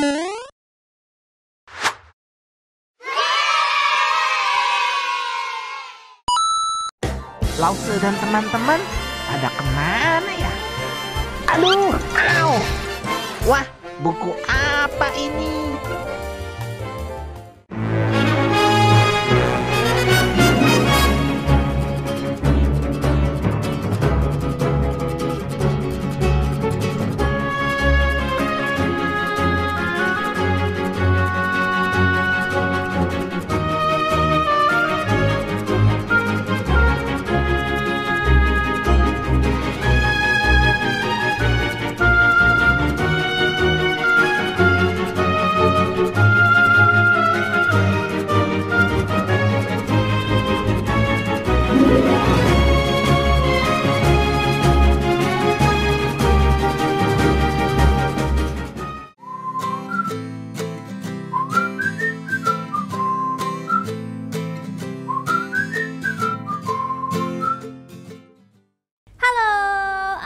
Lause dan teman-teman pada kemana ya? Aduh, au. Wah, buku apa ini?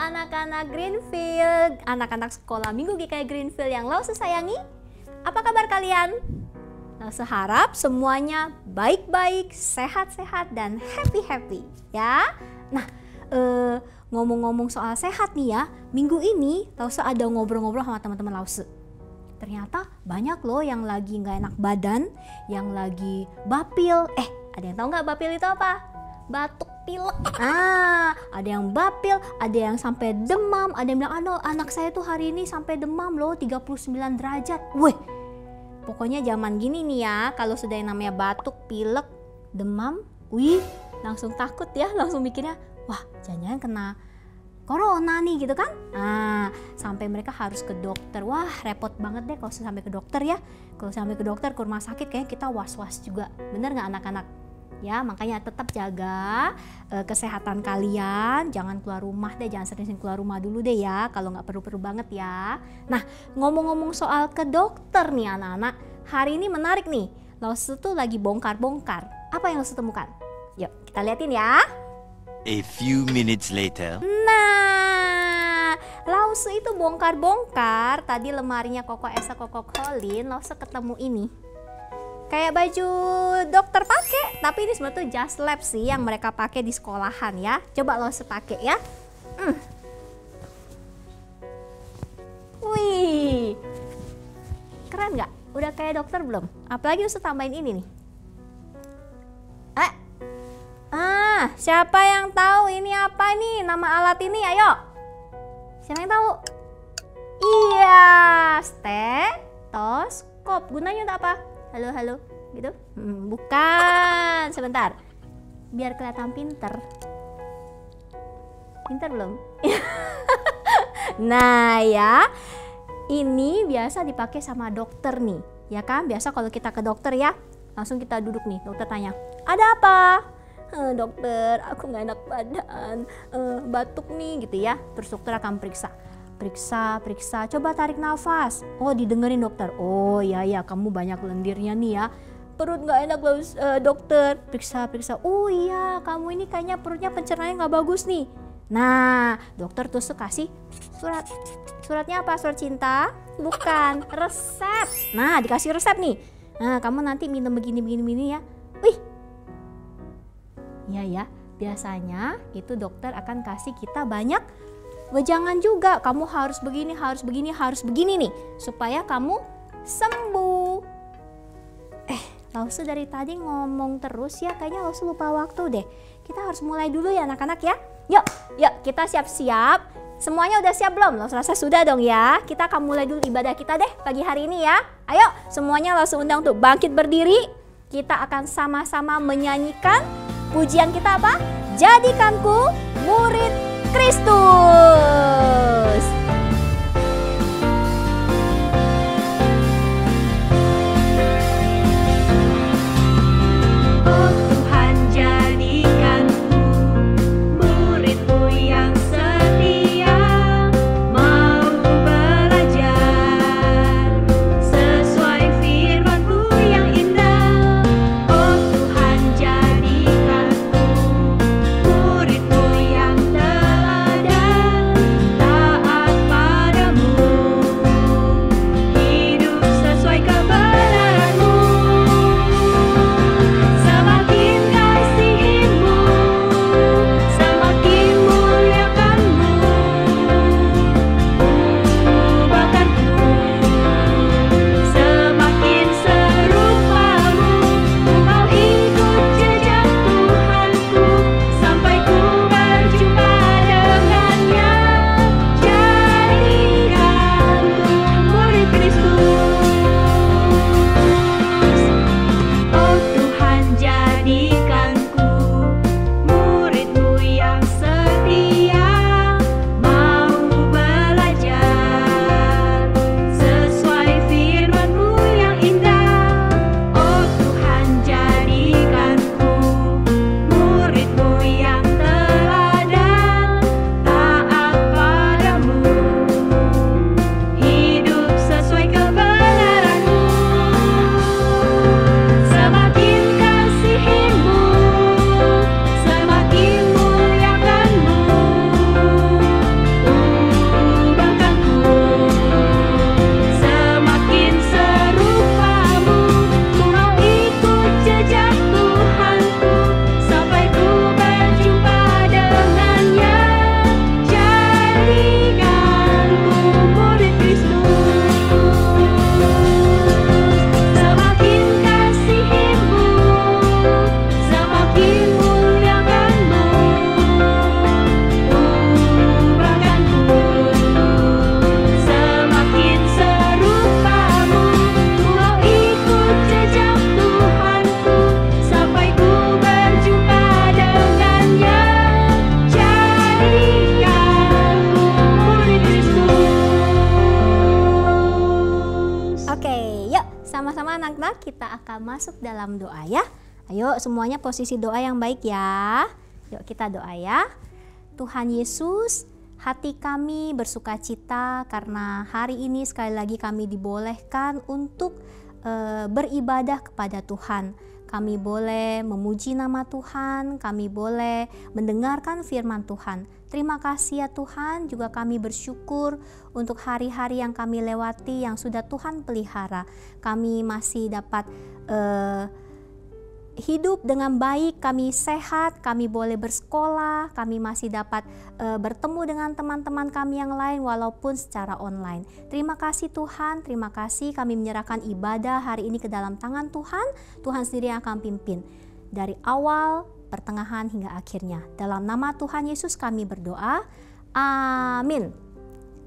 Anak-anak Greenfield, anak-anak sekolah Minggu GKI Greenfield yang Lause sayangi, apa kabar kalian? Lause harap semuanya baik-baik, sehat-sehat, dan happy-happy ya. Nah, ngomong-ngomong soal sehat nih ya, minggu ini Lause ada ngobrol-ngobrol sama teman-teman Lause. Ternyata banyak loh yang lagi nggak enak badan, yang lagi bapil. Ada yang tahu nggak bapil itu apa? Batuk pilek. Ada yang bapil, ada yang sampai demam, ada yang bilang, anak saya tuh hari ini sampai demam loh 39 derajat. Weh, pokoknya zaman gini nih ya, kalau sudah yang namanya batuk, pilek, demam, langsung takut ya, langsung mikirnya, wah jangan-jangan kena corona nih gitu kan. Sampai mereka harus ke dokter. Wah repot banget deh kalau sampai ke dokter ya. Kalau sampai ke dokter, ke rumah sakit, kayaknya kita was-was juga. Bener nggak anak-anak? Ya, makanya tetap jaga kesehatan kalian, jangan keluar rumah deh, jangan sering-sering keluar rumah dulu deh ya, kalau nggak perlu-perlu banget ya. Nah, ngomong-ngomong soal ke dokter nih anak-anak, hari ini menarik nih, Lause tuh lagi bongkar-bongkar. Apa yang Lause temukan? Yuk, kita liatin ya. A few minutes later. Nah, Lause itu bongkar-bongkar, tadi lemarinya Koko Esa, Koko Colin, Lause ketemu ini. Kayak baju dokter pakai, tapi ini sebenarnya tuh just lab sih yang mereka pakai di sekolahan ya. Coba Lause pakai ya. Wih, keren nggak? Udah kayak dokter belum? Apalagi Lause tambahin ini nih. Siapa yang tahu ini apa nih? Nama alat ini, ayo. Siapa yang tahu? Iya, stetoskop. Gunanya untuk apa? Halo, gitu? Bukan, sebentar. Biar kelihatan pinter. Pinter belum? Nah ya, ini biasa dipakai sama dokter nih. Ya kan, biasa kalau kita ke dokter ya, langsung kita duduk nih, dokter tanya, ada apa? Dokter, aku gak enak badan, batuk nih gitu ya. Terus dokter akan periksa, coba tarik nafas. Oh, didengerin dokter. Oh ya, kamu banyak lendirnya nih ya. Perut nggak enak loh dokter. Periksa. Oh iya, kamu ini kayaknya perutnya pencernaannya nggak bagus nih. Nah, dokter terus kasih surat. Suratnya apa? Surat cinta? Bukan, resep. Nah, dikasih resep nih. Nah, kamu nanti minum begini ya. Wih. Ya, biasanya itu dokter akan kasih kita banyak wejangan juga. Kamu harus begini nih supaya kamu sembuh. Lause dari tadi ngomong terus ya, kayaknya Lause lupa waktu deh. Kita harus mulai dulu ya anak-anak ya. Yuk kita siap-siap. Semuanya udah siap belum? Lause rasa sudah dong ya. Kita akan mulai dulu ibadah kita deh pagi hari ini ya. Ayo semuanya Lause undang untuk bangkit berdiri. Kita akan sama-sama menyanyikan pujian kita apa? Jadikanku murid Kristus. Muridmu yang teladan, taat bersama-sama anak-anak kita akan masuk dalam doa ya. Ayo semuanya posisi doa yang baik ya. Yuk kita doa ya. Tuhan Yesus, hati kami bersukacita karena hari ini sekali lagi kami dibolehkan untuk beribadah kepada Tuhan. Kami boleh memuji nama Tuhan, kami boleh mendengarkan firman Tuhan. Terima kasih ya Tuhan, juga kami bersyukur untuk hari-hari yang kami lewati yang sudah Tuhan pelihara. Kami masih dapat hidup dengan baik, kami sehat, kami boleh bersekolah, kami masih dapat bertemu dengan teman-teman kami yang lain walaupun secara online. Terima kasih Tuhan, terima kasih kami menyerahkan ibadah hari ini ke dalam tangan Tuhan. Tuhan sendiri yang akan pimpin dari awal, pertengahan hingga akhirnya. Dalam nama Tuhan Yesus kami berdoa, amin.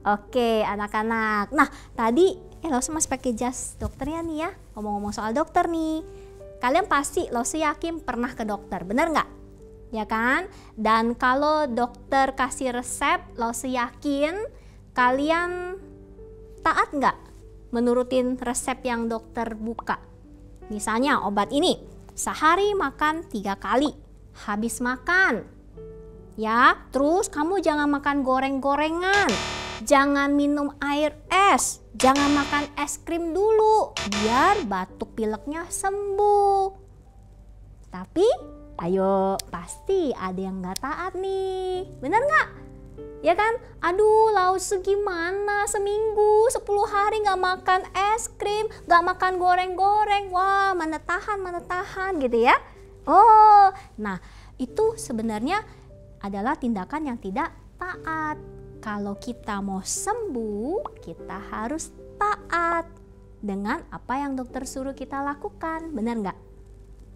Oke anak-anak, nah tadi Lause masih pakai jas dokternya nih ya. Ngomong-ngomong soal dokter nih, kalian pasti Lause yakin pernah ke dokter, benar nggak? Ya kan? Dan kalau dokter kasih resep, Lause yakin kalian taat nggak menurutin resep yang dokter buka? Misalnya obat ini, sehari makan 3 kali, habis makan. Ya, terus kamu jangan makan goreng-gorengan, jangan minum air es, jangan makan es krim dulu biar batuk pileknya sembuh. Tapi ayo pasti ada yang gak taat nih, bener gak? Ya kan? Aduh Lause gimana seminggu 10 hari gak makan es krim, gak makan goreng-goreng. Wah mana tahan gitu ya. Oh nah itu sebenarnya adalah tindakan yang tidak taat. Kalau kita mau sembuh, kita harus taat dengan apa yang dokter suruh kita lakukan, benar nggak?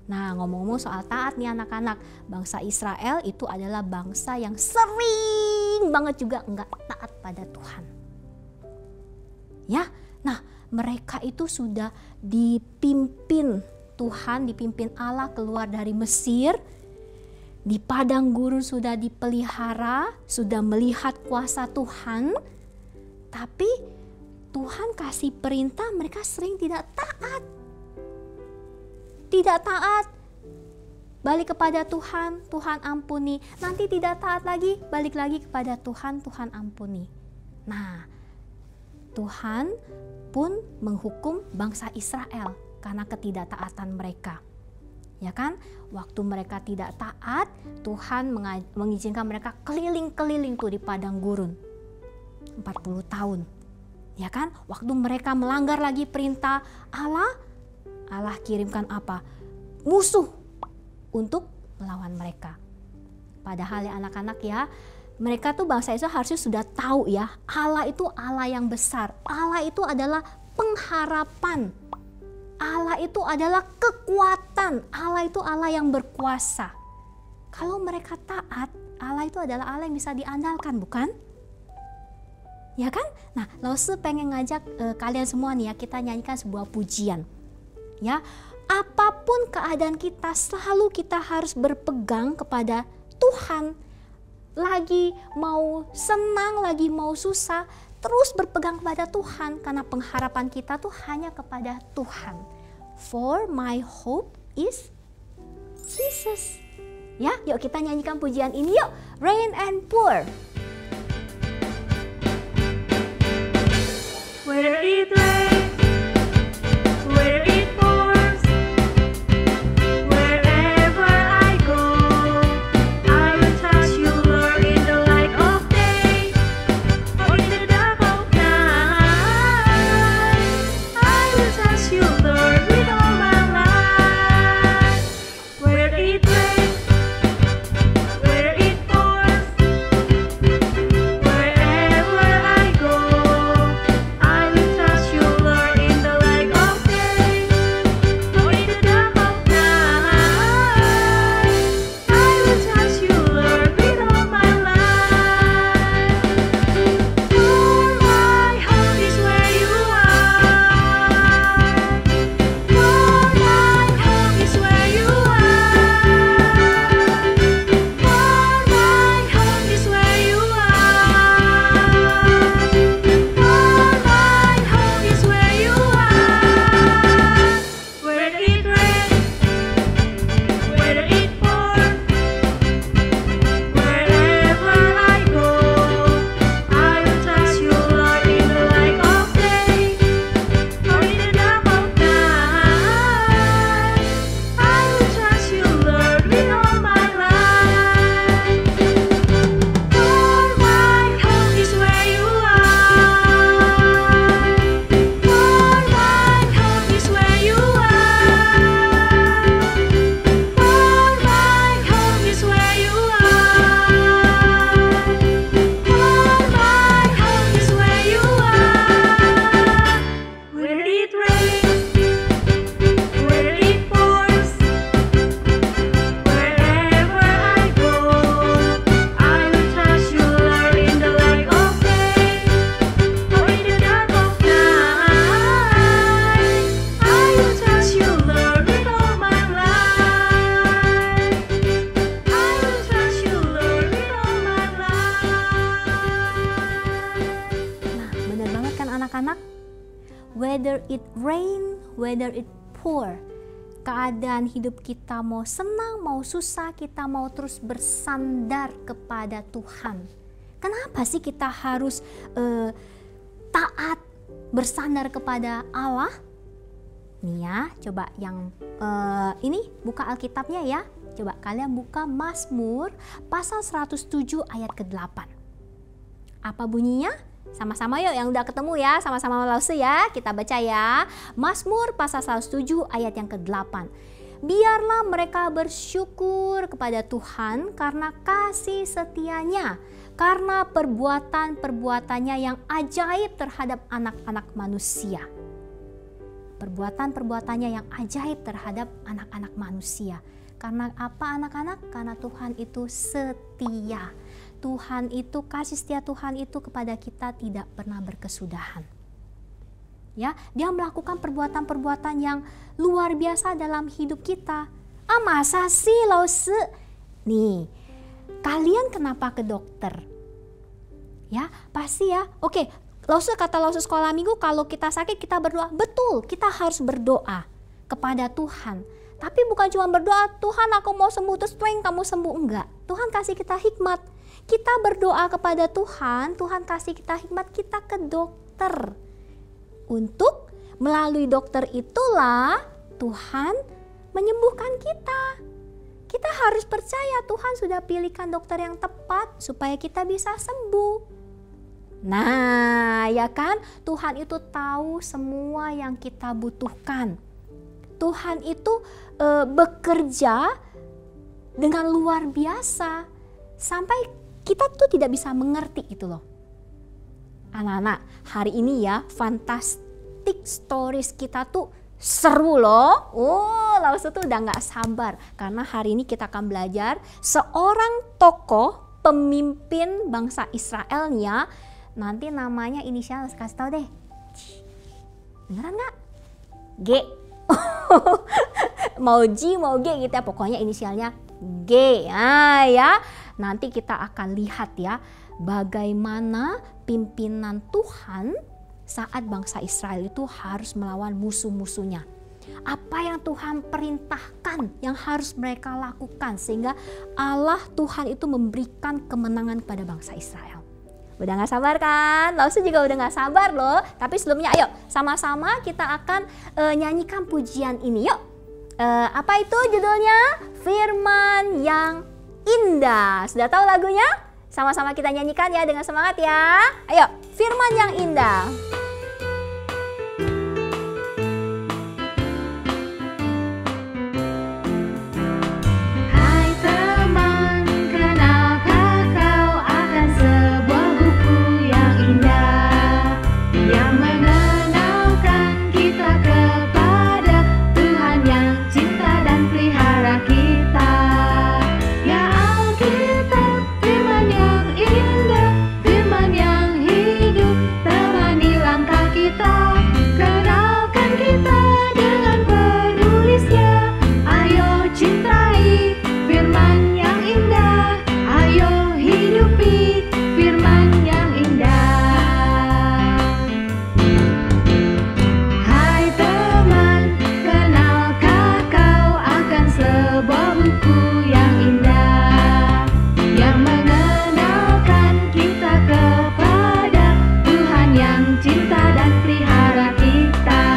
Nah ngomong-ngomong soal taat nih anak-anak, bangsa Israel itu adalah bangsa yang sering banget juga nggak taat pada Tuhan. Ya, nah mereka itu sudah dipimpin Tuhan, dipimpin Allah keluar dari Mesir. Di padang gurun sudah dipelihara, sudah melihat kuasa Tuhan, tapi Tuhan kasih perintah mereka sering tidak taat. Tidak taat, balik kepada Tuhan, Tuhan ampuni. Nanti tidak taat lagi, balik lagi kepada Tuhan, Tuhan ampuni. Nah, Tuhan pun menghukum bangsa Israel karena ketidaktaatan mereka. Ya kan, waktu mereka tidak taat, Tuhan mengizinkan mereka keliling-keliling tuh di padang gurun 40 tahun. Ya kan, waktu mereka melanggar lagi perintah Allah, Allah kirimkan apa? Musuh untuk melawan mereka. Padahal ya anak-anak ya, mereka tuh bangsa Israel harusnya sudah tahu ya, Allah itu Allah yang besar. Allah itu adalah pengharapan. Allah itu adalah kekuatan, Allah itu Allah yang berkuasa. Kalau mereka taat, Allah itu adalah Allah yang bisa diandalkan, bukan? Ya kan? Nah, Lause pengen ngajak kalian semua nih ya, kita nyanyikan sebuah pujian. Ya, apapun keadaan kita, selalu kita harus berpegang kepada Tuhan. Lagi mau senang, lagi mau susah, terus berpegang kepada Tuhan karena pengharapan kita tuh hanya kepada Tuhan. For my hope is Jesus. Ya, yuk kita nyanyikan pujian ini yuk. Rain and pour. Whether it rains, whether it pours, wherever I go, I will trust you, Lord, in the light of day, or in the dark of night. I will trust you, Lord, with all my life. Whether it rains, whether it pours, whether it rain, whether it pour. Keadaan hidup kita mau senang, mau susah, kita mau terus bersandar kepada Tuhan. Kenapa sih kita harus taat, bersandar kepada Allah? Nih ya, coba yang ini buka Alkitabnya ya. Coba kalian buka Mazmur pasal 107 ayat ke-8. Apa bunyinya? Sama-sama yuk yang udah ketemu ya, sama-sama Lause ya, kita baca ya. Mazmur pasal 107 ayat yang ke-8. Biarlah mereka bersyukur kepada Tuhan karena kasih setianya, karena perbuatan-perbuatannya yang ajaib terhadap anak-anak manusia. Perbuatan-perbuatannya yang ajaib terhadap anak-anak manusia. Karena apa anak-anak? Karena Tuhan itu setia. Tuhan itu, kasih setia Tuhan itu kepada kita tidak pernah berkesudahan. Ya, dia melakukan perbuatan-perbuatan yang luar biasa dalam hidup kita. Ah, masa sih Lause? Nih, kalian kenapa ke dokter? Ya, pasti ya. Oke, Lause kata Lause sekolah minggu, kalau kita sakit kita berdoa. Betul, kita harus berdoa kepada Tuhan. Tapi bukan cuma berdoa, Tuhan aku mau sembuh, terus kamu sembuh. Enggak, Tuhan kasih kita hikmat. Kita berdoa kepada Tuhan, Tuhan kasih kita hikmat, kita ke dokter. Untuk melalui dokter itulah Tuhan menyembuhkan kita. Kita harus percaya Tuhan sudah pilihkan dokter yang tepat supaya kita bisa sembuh. Nah, ya kan? Tuhan itu tahu semua yang kita butuhkan. Tuhan itu bekerja dengan luar biasa sampai kita tuh tidak bisa mengerti itu loh. Anak-anak, hari ini ya fantastic stories kita tuh seru loh. Oh, Lause tuh udah gak sabar karena hari ini kita akan belajar seorang tokoh pemimpin bangsa Israel nih ya. Nanti namanya inisial kasih tahu deh. Beneran gak? G. Mau G mau G gitu ya, pokoknya inisialnya G. Nah ya, nanti kita akan lihat ya bagaimana pimpinan Tuhan saat bangsa Israel itu harus melawan musuh-musuhnya. Apa yang Tuhan perintahkan yang harus mereka lakukan sehingga Allah Tuhan itu memberikan kemenangan kepada bangsa Israel. Udah gak sabar kan? Lause juga udah gak sabar loh. Tapi sebelumnya ayo sama-sama kita akan nyanyikan pujian ini yuk. Apa itu judulnya? Firman yang Indah. Sudah tahu lagunya? Sama-sama kita nyanyikan ya dengan semangat ya. Ayo, Firman yang Indah. Hai teman, kenalkah kau akan sebuah buku yang indah yang mengenalkan kita kepada Tuhan yang cinta dan pelihara kita. Ya Alkitab, firman yang indah, firman yang hidup, temani langkah kita. Kenalkan kita dengan penulisnya. Ayo cintai firman yang indah, ayo hidupi firman yang indah. Hai teman, kenalkah kau akan sebuah buku yang indah yang mengenalkan kita kepada Tuhan yang cinta dan pelihara kita.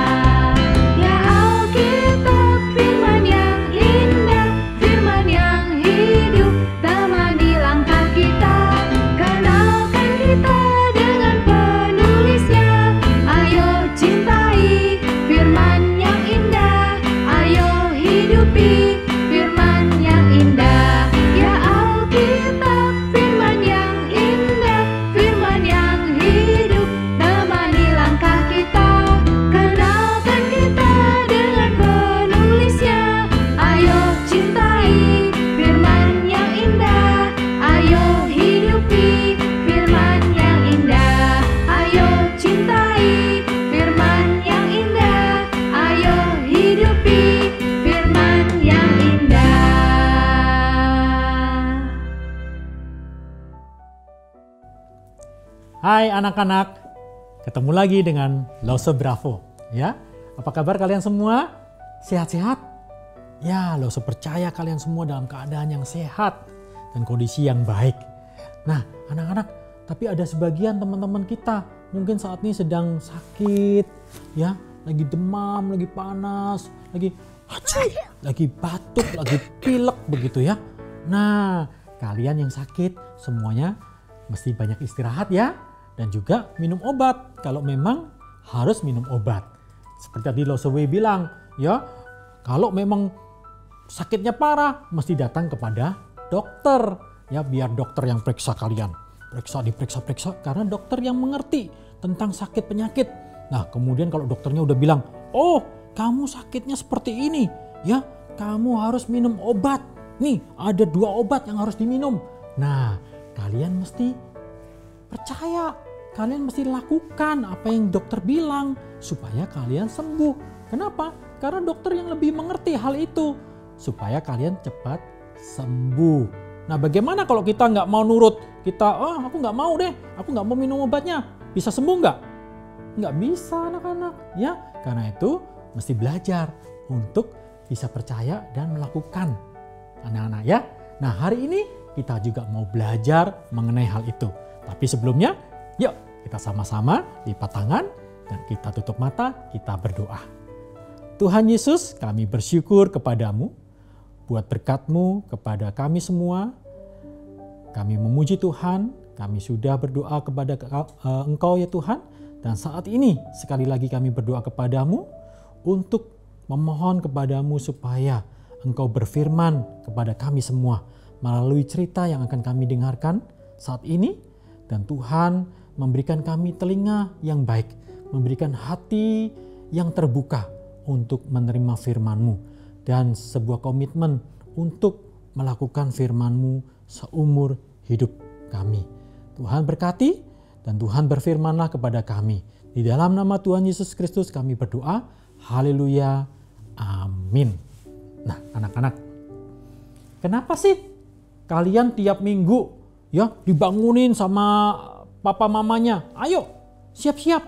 Ya Alkitab, firman yang indah, firman yang hidup, temani langkah kita. Kenalkan kita dengan penulisnya. Ayo cintai firman yang indah, ayo hidupi firman yang indah. Ya Alkitab, firman yang indah, firman yang hidup, temani langkah kita. Kenalkan kita dengan penulisnya. Ayo cintai firman yang indah, ayo hidupi firman yang indah. Ayo cintai firman yang indah, ayo hidupi firman yang indah. Hai anak-anak, ketemu lagi dengan Lause Bravo. Ya, apa kabar kalian semua? Sehat-sehat? Ya, Lause percaya kalian semua dalam keadaan yang sehat dan kondisi yang baik. Nah, anak-anak, tapi ada sebagian teman-teman kita mungkin saat ini sedang sakit, ya, lagi demam, lagi panas, lagi batuk, lagi pilek begitu ya. Nah, kalian yang sakit semuanya mesti banyak istirahat ya, dan juga minum obat kalau memang harus minum obat. Seperti tadi Lause bilang, ya, kalau memang sakitnya parah mesti datang kepada dokter, ya, biar dokter yang periksa kalian. Diperiksa karena dokter yang mengerti tentang sakit penyakit. Nah, kemudian kalau dokternya udah bilang, "Oh, kamu sakitnya seperti ini, ya, kamu harus minum obat. Nih, ada 2 obat yang harus diminum." Nah, kalian mesti percaya, kalian mesti lakukan apa yang dokter bilang supaya kalian sembuh. Kenapa? Karena dokter yang lebih mengerti hal itu supaya kalian cepat sembuh. Nah, bagaimana kalau kita nggak mau nurut? Aku nggak mau deh, aku nggak mau minum obatnya. Bisa sembuh nggak? Nggak bisa anak-anak, ya. Karena itu mesti belajar untuk bisa percaya dan melakukan, anak-anak ya. Nah, hari ini kita juga mau belajar mengenai hal itu. Tapi sebelumnya, yuk kita sama-sama lipat tangan dan kita tutup mata, kita berdoa. Tuhan Yesus, kami bersyukur kepadamu buat berkat-Mu kepada kami semua. Kami memuji Tuhan, kami sudah berdoa kepada Engkau ya Tuhan. Dan saat ini sekali lagi kami berdoa kepadamu untuk memohon kepadamu supaya Engkau berfirman kepada kami semua melalui cerita yang akan kami dengarkan saat ini. Dan Tuhan memberikan kami telinga yang baik, memberikan hati yang terbuka untuk menerima firman-Mu. Dan sebuah komitmen untuk melakukan firman-Mu seumur hidup kami. Tuhan berkati dan Tuhan berfirmanlah kepada kami. Di dalam nama Tuhan Yesus Kristus kami berdoa. Haleluya. Amin. Nah, anak-anak, kenapa sih kalian tiap minggu ya dibangunin sama papa mamanya? Ayo, siap-siap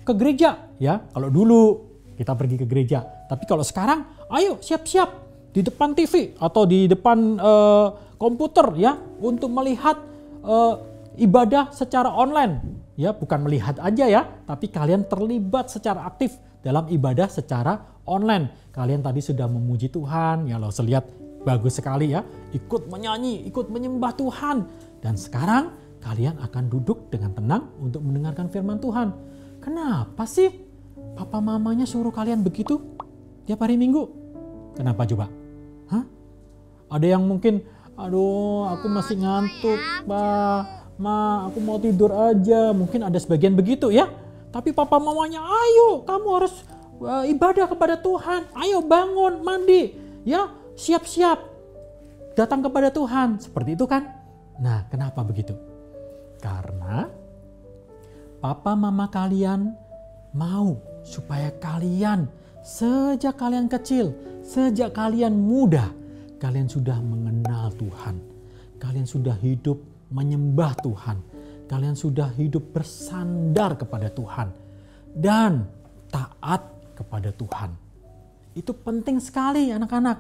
ke gereja ya. Kalau dulu kita pergi ke gereja, tapi kalau sekarang ayo siap-siap di depan TV atau di depan komputer ya untuk melihat ibadah secara online. Ya, bukan melihat aja ya, tapi kalian terlibat secara aktif dalam ibadah secara online. Kalian tadi sudah memuji Tuhan, ya Lause lihat bagus sekali ya, ikut menyanyi, ikut menyembah Tuhan. Dan sekarang kalian akan duduk dengan tenang untuk mendengarkan firman Tuhan. Kenapa sih papa mamanya suruh kalian begitu tiap hari Minggu? Kenapa coba? Hah? Ada yang mungkin, aduh aku masih ngantuk, Pak. Ma, aku mau tidur aja. Mungkin ada sebagian begitu ya. Tapi papa mamanya, ayo kamu harus ibadah kepada Tuhan. Ayo bangun, mandi. Ya, siap-siap. Datang kepada Tuhan. Seperti itu kan? Nah, kenapa begitu? Karena papa mama kalian mau supaya kalian sejak kalian kecil, sejak kalian muda, kalian sudah mengenal Tuhan. Kalian sudah hidup menyembah Tuhan. Kalian sudah hidup bersandar kepada Tuhan dan taat kepada Tuhan. Itu penting sekali anak-anak.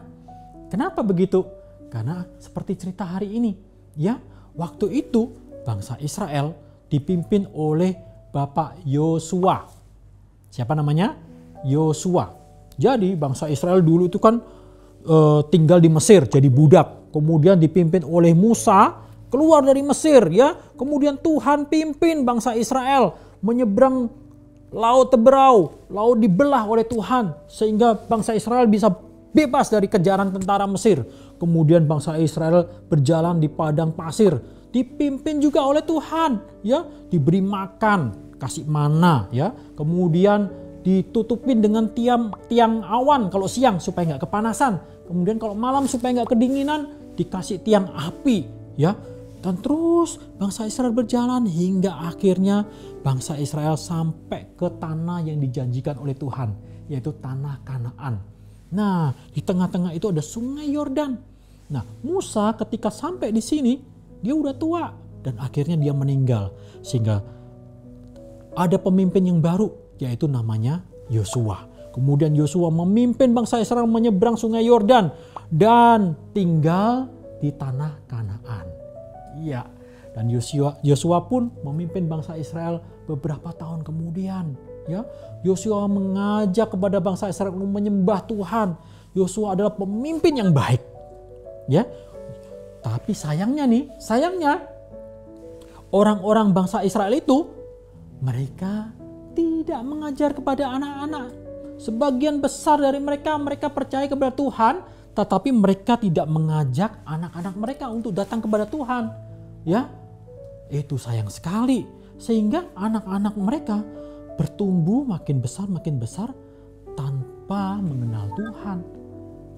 Kenapa begitu? Karena seperti cerita hari ini, ya, waktu itu bangsa Israel dipimpin oleh Bapak Yosua. Siapa namanya? Yosua. Jadi bangsa Israel dulu itu kan tinggal di Mesir jadi budak. Kemudian dipimpin oleh Musa keluar dari Mesir ya. Kemudian Tuhan pimpin bangsa Israel menyeberang laut Teberau. Laut dibelah oleh Tuhan sehingga bangsa Israel bisa bebas dari kejaran tentara Mesir. Kemudian bangsa Israel berjalan di padang pasir, dipimpin juga oleh Tuhan ya, diberi makan, kasih mana ya. Kemudian ditutupin dengan tiang awan kalau siang supaya nggak kepanasan. Kemudian kalau malam supaya nggak kedinginan dikasih tiang api ya. Dan terus bangsa Israel berjalan hingga akhirnya bangsa Israel sampai ke tanah yang dijanjikan oleh Tuhan, yaitu tanah Kanaan. Nah, di tengah-tengah itu ada sungai Yordan. Nah, Musa ketika sampai di sini, dia udah tua dan akhirnya dia meninggal. Sehingga ada pemimpin yang baru, yaitu namanya Yosua. Kemudian Yosua memimpin bangsa Israel menyeberang sungai Yordan dan tinggal di tanah Kanaan. Iya, dan Yosua pun memimpin bangsa Israel beberapa tahun kemudian. Ya, Yosua mengajak kepada bangsa Israel untuk menyembah Tuhan. Yosua adalah pemimpin yang baik. Ya, tapi sayangnya orang-orang bangsa Israel itu mereka tidak mengajar kepada anak-anak. Sebagian besar dari mereka percaya kepada Tuhan, tetapi mereka tidak mengajak anak-anak mereka untuk datang kepada Tuhan. Ya, itu sayang sekali. Sehingga anak-anak mereka bertumbuh makin besar tanpa mengenal Tuhan.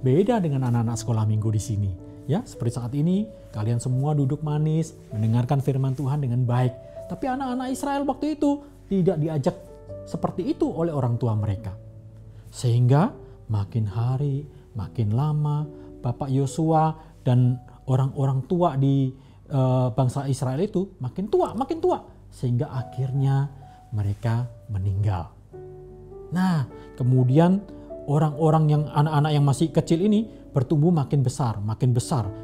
Beda dengan anak-anak sekolah minggu di sini. Ya, seperti saat ini kalian semua duduk manis, mendengarkan firman Tuhan dengan baik. Tapi anak-anak Israel waktu itu tidak diajak seperti itu oleh orang tua mereka. Sehingga makin hari, makin lama, Bapak Yosua dan orang-orang tua di bangsa Israel itu makin tua. Sehingga akhirnya mereka meninggal. Nah, kemudian orang-orang yang anak-anak yang masih kecil ini bertumbuh makin besar.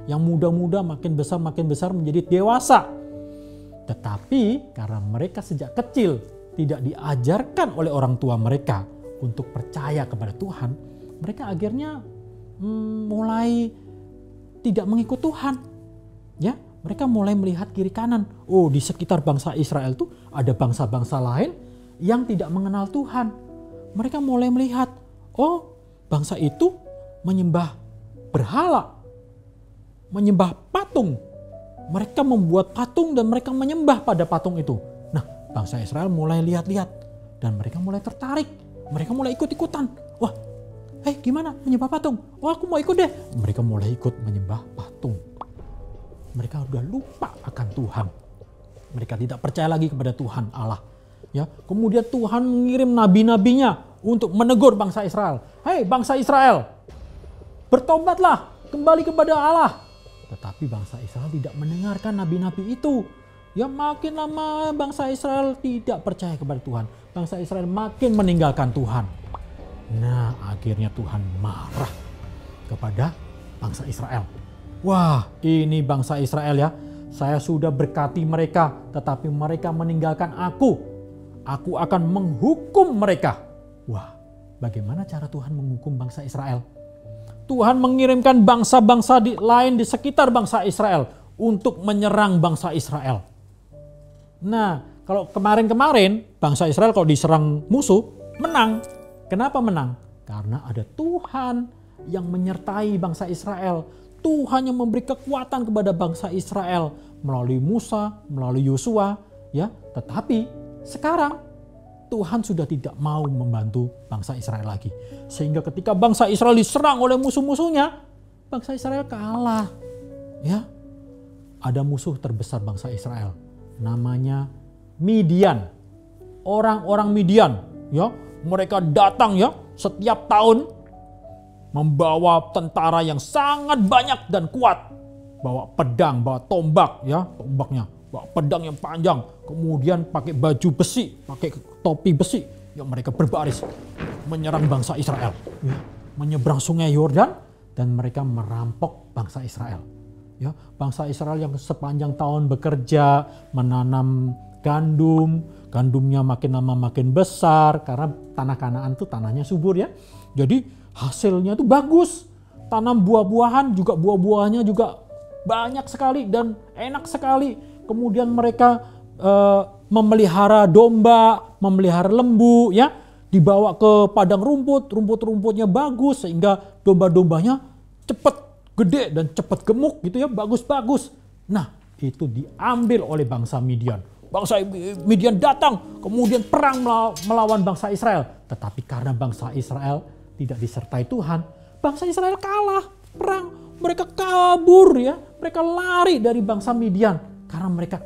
Yang muda-muda makin besar menjadi dewasa. Tetapi karena mereka sejak kecil tidak diajarkan oleh orang tua mereka untuk percaya kepada Tuhan, mereka akhirnya mulai tidak mengikut Tuhan. Ya, mereka mulai melihat kiri kanan. Oh, di sekitar bangsa Israel itu ada bangsa-bangsa lain yang tidak mengenal Tuhan. Mereka mulai melihat, oh, bangsa itu menyembah berhala, menyembah patung. Mereka membuat patung dan mereka menyembah pada patung itu. Nah, bangsa Israel mulai lihat-lihat dan mereka mulai tertarik. Mereka mulai ikut-ikutan. Wah, gimana menyembah patung? Wah, aku mau ikut deh. Mereka mulai ikut menyembah patung. Mereka udah lupa akan Tuhan. Mereka tidak percaya lagi kepada Tuhan Allah. Ya, kemudian Tuhan mengirim nabi-nabinya untuk menegur bangsa Israel. Hei bangsa Israel, bertobatlah, kembali kepada Allah. Tetapi bangsa Israel tidak mendengarkan nabi-nabi itu. Ya, makin lama bangsa Israel tidak percaya kepada Tuhan. Bangsa Israel makin meninggalkan Tuhan. Nah, akhirnya Tuhan marah kepada bangsa Israel. Wah, ini bangsa Israel ya. Saya sudah berkati mereka, tetapi mereka meninggalkan aku. Aku akan menghukum mereka. Wah, bagaimana cara Tuhan menghukum bangsa Israel? Tuhan mengirimkan bangsa-bangsa lain di sekitar bangsa Israel untuk menyerang bangsa Israel. Nah, kalau kemarin-kemarin bangsa Israel kalau diserang musuh menang. Kenapa menang? Karena ada Tuhan yang menyertai bangsa Israel. Tuhan yang memberi kekuatan kepada bangsa Israel melalui Musa, melalui Yosua, ya. Tetapi sekarang Tuhan sudah tidak mau membantu bangsa Israel lagi. Sehingga ketika bangsa Israel diserang oleh musuh-musuhnya, bangsa Israel kalah. Ya. Ada musuh terbesar bangsa Israel, namanya Midian. Orang-orang Midian, ya, mereka datang ya setiap tahun membawa tentara yang sangat banyak dan kuat. Bawa pedang, bawa tombak ya, tombaknya, bawa pedang yang panjang, kemudian pakai baju besi, pakai topi besi. Ya, mereka berbaris menyerang bangsa Israel, ya, menyeberang sungai Yordan dan mereka merampok bangsa Israel. Ya, bangsa Israel yang sepanjang tahun bekerja menanam gandum, gandumnya makin lama makin besar karena tanah Kanaan itu tanahnya subur ya. Jadi hasilnya itu bagus. Tanam buah-buahan juga, buah-buahnya juga banyak sekali dan enak sekali. Kemudian mereka memelihara domba, memelihara lembu ya, dibawa ke padang rumput, rumput-rumputnya bagus sehingga domba-dombanya cepat gede dan cepat gemuk gitu ya, bagus-bagus. Nah, itu diambil oleh bangsa Midian. Bangsa Midian datang, kemudian perang melawan bangsa Israel. Tetapi karena bangsa Israel tidak disertai Tuhan, bangsa Israel kalah perang. Mereka kabur ya, mereka lari dari bangsa Midian karena mereka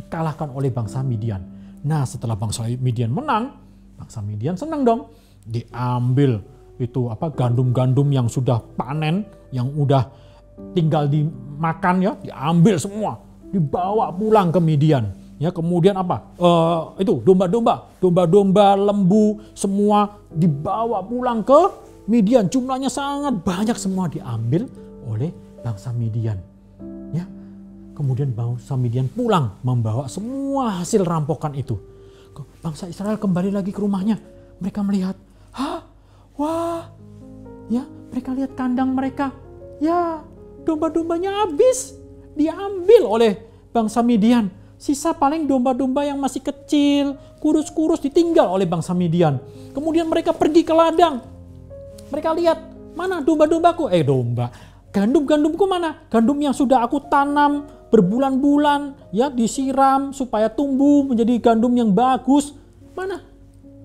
dikalahkan oleh bangsa Midian. Nah, setelah bangsa Midian menang, bangsa Midian senang dong. Diambil itu gandum-gandum yang sudah panen, yang udah tinggal dimakan ya, diambil semua, dibawa pulang ke Midian. Ya, kemudian apa? Itu domba-domba, lembu, semua dibawa pulang ke Midian. Jumlahnya sangat banyak, semua diambil oleh bangsa Midian. Ya, kemudian bangsa Midian pulang membawa semua hasil rampokan itu. Bangsa Israel kembali lagi ke rumahnya. Mereka melihat, wah, ya, mereka lihat kandang mereka. Ya, domba-dombanya habis, diambil oleh bangsa Midian. Sisa paling domba-domba yang masih kecil, kurus-kurus ditinggal oleh bangsa Midian. Kemudian mereka pergi ke ladang. Mereka lihat, mana domba-dombaku? Gandum-gandumku mana? Gandum yang sudah aku tanam berbulan-bulan, ya, disiram supaya tumbuh menjadi gandum yang bagus. Mana?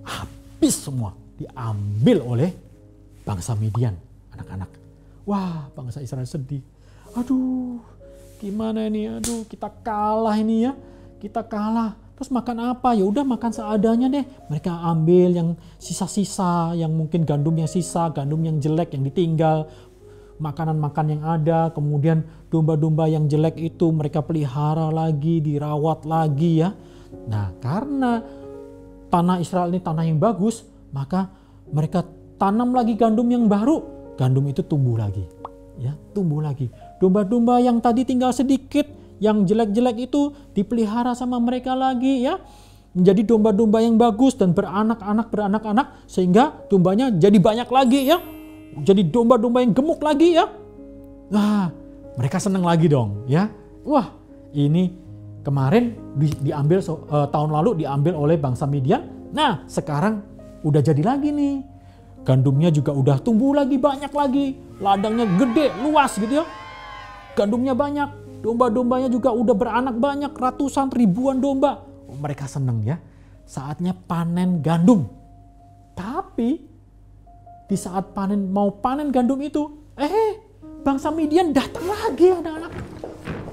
Habis semua, diambil oleh bangsa Midian, anak-anak. Wah, bangsa Israel sedih. Aduh, gimana ini? Aduh, kita kalah ini ya. Kita kalah. Terus makan apa? Ya udah makan seadanya deh. Mereka ambil yang sisa-sisa, yang mungkin gandum yang sisa, gandum yang jelek yang ditinggal, makanan-makan yang ada. Kemudian domba-domba yang jelek itu mereka pelihara lagi, dirawat lagi ya. Nah, karena tanah Israel ini tanah yang bagus, maka mereka tanam lagi gandum yang baru. Gandum itu tumbuh lagi. Ya, tumbuh lagi. Domba-domba yang tadi tinggal sedikit, yang jelek-jelek itu dipelihara sama mereka lagi ya. Menjadi domba-domba yang bagus dan beranak-anak sehingga dombanya jadi banyak lagi ya. Jadi domba-domba yang gemuk lagi ya. Nah, mereka senang lagi dong ya. Wah, ini kemarin diambil tahun lalu diambil oleh bangsa Midian. Nah, sekarang udah jadi lagi nih. Gandumnya juga udah tumbuh lagi, banyak lagi. Ladangnya gede, luas gitu ya. Gandumnya banyak. Domba-dombanya juga udah beranak banyak, ratusan, ribuan domba. Oh, mereka seneng ya. Saatnya panen gandum. Tapi di saat mau panen gandum itu, bangsa Midian datang lagi anak-anak.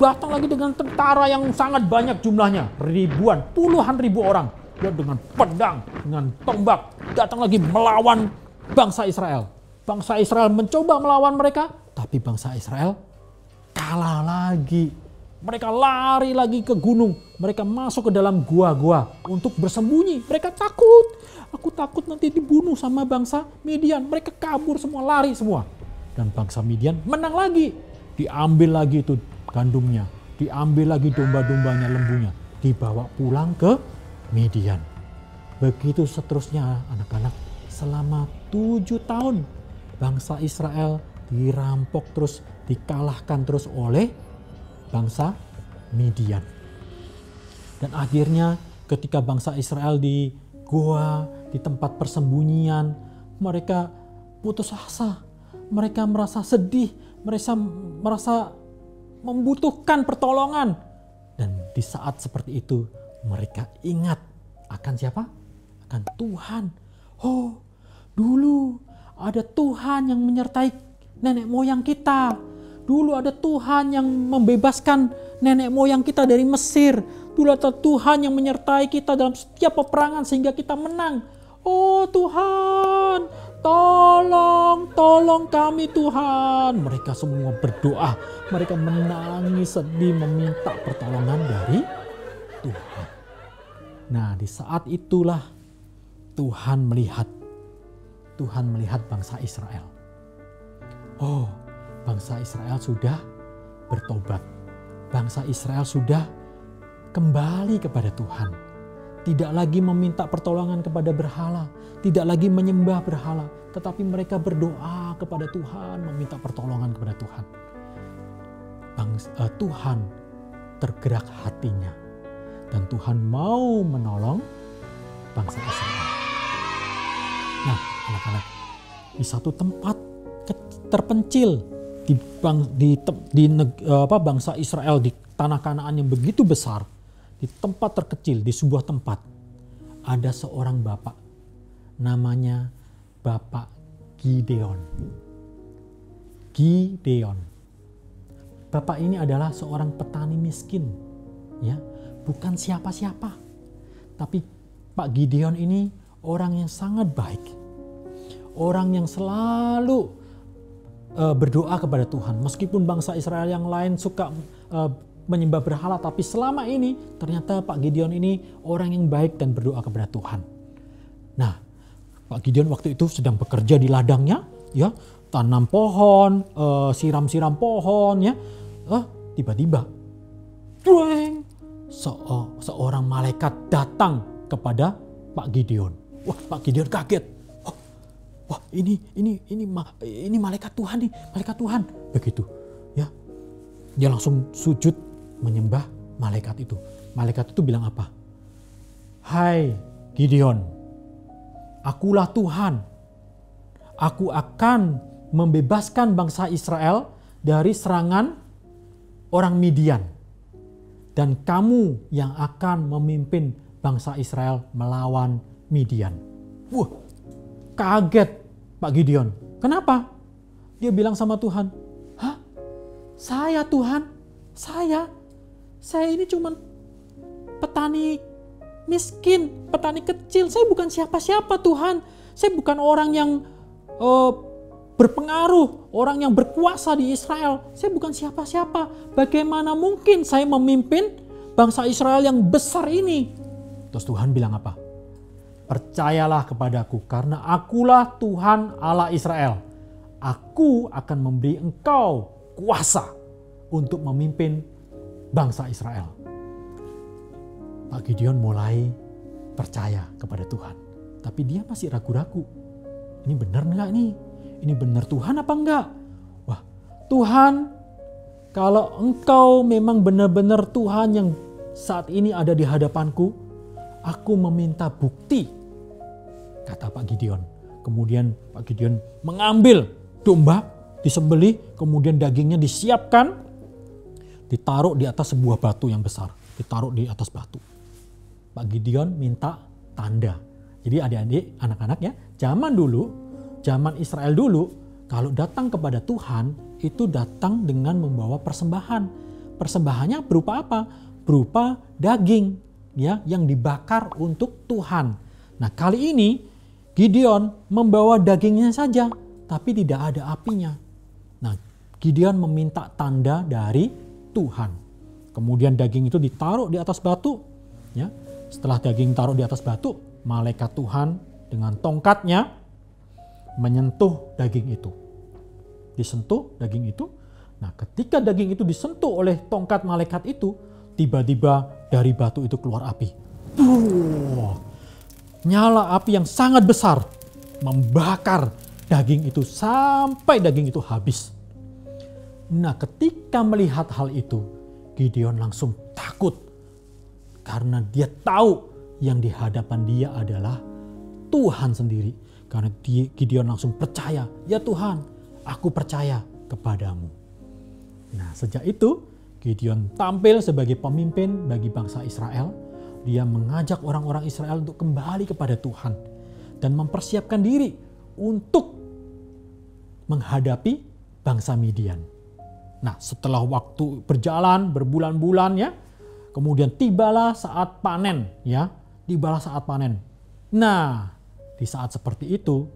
Datang lagi dengan tentara yang sangat banyak jumlahnya. Ribuan, puluhan ribu orang. Ya, dengan pedang, dengan tombak. Datang lagi melawan bangsa Israel. Bangsa Israel mencoba melawan mereka, tapi bangsa Israel kalah lagi. Mereka lari lagi ke gunung. Mereka masuk ke dalam gua-gua untuk bersembunyi. Mereka takut. Aku takut nanti dibunuh sama bangsa Midian. Mereka kabur semua, lari semua. Dan bangsa Midian menang lagi. Diambil lagi itu gandumnya. Diambil lagi domba-dombanya, lembunya. Dibawa pulang ke Midian. Begitu seterusnya anak-anak. Selama 7 tahun bangsa Israel dirampok terus, dikalahkan terus oleh bangsa Midian. Dan akhirnya ketika bangsa Israel di goa, di tempat persembunyian, mereka putus asa. Mereka merasa sedih, merasa membutuhkan pertolongan. Dan di saat seperti itu mereka ingat akan siapa? Akan Tuhan. Oh, dulu ada Tuhan yang menyertai nenek moyang kita. Dulu ada Tuhan yang membebaskan nenek moyang kita dari Mesir. Dulu ada Tuhan yang menyertai kita dalam setiap peperangan sehingga kita menang. Oh Tuhan, tolong kami Tuhan. Mereka semua berdoa. Mereka menangis sedih meminta pertolongan dari Tuhan. Nah, di saat itulah Tuhan melihat bangsa Israel. Oh, bangsa Israel sudah bertobat. Bangsa Israel sudah kembali kepada Tuhan. Tidak lagi meminta pertolongan kepada berhala. Tidak lagi menyembah berhala. Tetapi mereka berdoa kepada Tuhan, meminta pertolongan kepada Tuhan. Tuhan tergerak hatinya. Dan Tuhan mau menolong bangsa Israel. Nah, anak-anak, di satu tempat terpencil bangsa Israel di tanah Kanaan yang begitu besar, di tempat terkecil, di sebuah tempat ada seorang bapak namanya Bapak Gideon. Bapak ini adalah seorang petani miskin, ya, bukan siapa-siapa. Tapi Pak Gideon ini orang yang sangat baik. Orang yang selalu berdoa kepada Tuhan. Meskipun bangsa Israel yang lain suka menyembah berhala, tapi selama ini ternyata Pak Gideon ini orang yang baik dan berdoa kepada Tuhan. Nah, Pak Gideon waktu itu sedang bekerja di ladangnya, ya, tanam pohon, siram-siram pohon, ya. Tiba-tiba, seorang malaikat datang kepada Pak Gideon. Wah, Pak Gideon kaget. Wah, ini malaikat Tuhan nih, malaikat Tuhan. Begitu, ya. Dia langsung sujud menyembah malaikat itu. Malaikat itu bilang apa? Hai Gideon, akulah Tuhan. Aku akan membebaskan bangsa Israel dari serangan orang Midian. Dan kamu yang akan memimpin bangsa Israel melawan Midian. Wah, kaget Pak Gideon. Kenapa? Dia bilang sama Tuhan, hah? Saya Tuhan? Saya ini cuman petani miskin, petani kecil. Saya bukan siapa-siapa Tuhan. Saya bukan orang yang berpengaruh, orang yang berkuasa di Israel. Saya bukan siapa-siapa. Bagaimana mungkin saya memimpin bangsa Israel yang besar ini? Terus Tuhan bilang apa? Percayalah kepadaku karena akulah Tuhan Allah Israel. Aku akan memberi engkau kuasa untuk memimpin bangsa Israel. Pak Gideon mulai percaya kepada Tuhan. Tapi dia masih ragu-ragu. Ini benar enggak nih? Ini benar Tuhan apa enggak? Wah, Tuhan, kalau engkau memang benar-benar Tuhan yang saat ini ada di hadapanku, aku meminta bukti, kata Pak Gideon. Kemudian Pak Gideon mengambil domba, disembelih, kemudian dagingnya disiapkan, ditaruh di atas sebuah batu yang besar. Ditaruh di atas batu. Pak Gideon minta tanda. Jadi adik-adik, anak-anak ya, zaman Israel dulu, kalau datang kepada Tuhan, itu datang dengan membawa persembahan. Persembahannya berupa apa? Berupa daging, ya, yang dibakar untuk Tuhan. Nah, kali ini Gideon membawa dagingnya saja, tapi tidak ada apinya. Nah, Gideon meminta tanda dari Tuhan. Kemudian daging itu ditaruh di atas batu, ya. Setelah daging taruh di atas batu, malaikat Tuhan dengan tongkatnya menyentuh daging itu. Disentuh daging itu. Nah, ketika daging itu disentuh oleh tongkat malaikat itu, tiba-tiba dari batu itu keluar api. Nyala api yang sangat besar, membakar daging itu sampai daging itu habis. Nah, ketika melihat hal itu, Gideon langsung takut. Karena dia tahu yang di hadapan dia adalah Tuhan sendiri. Karena Gideon langsung percaya, ya Tuhan, aku percaya kepadamu. Nah, sejak itu Gideon tampil sebagai pemimpin bagi bangsa Israel. Dia mengajak orang-orang Israel untuk kembali kepada Tuhan dan mempersiapkan diri untuk menghadapi bangsa Midian. Nah, setelah waktu berjalan berbulan-bulan, ya, kemudian tibalah saat panen, ya, tibalah saat panen. Nah, di saat seperti itu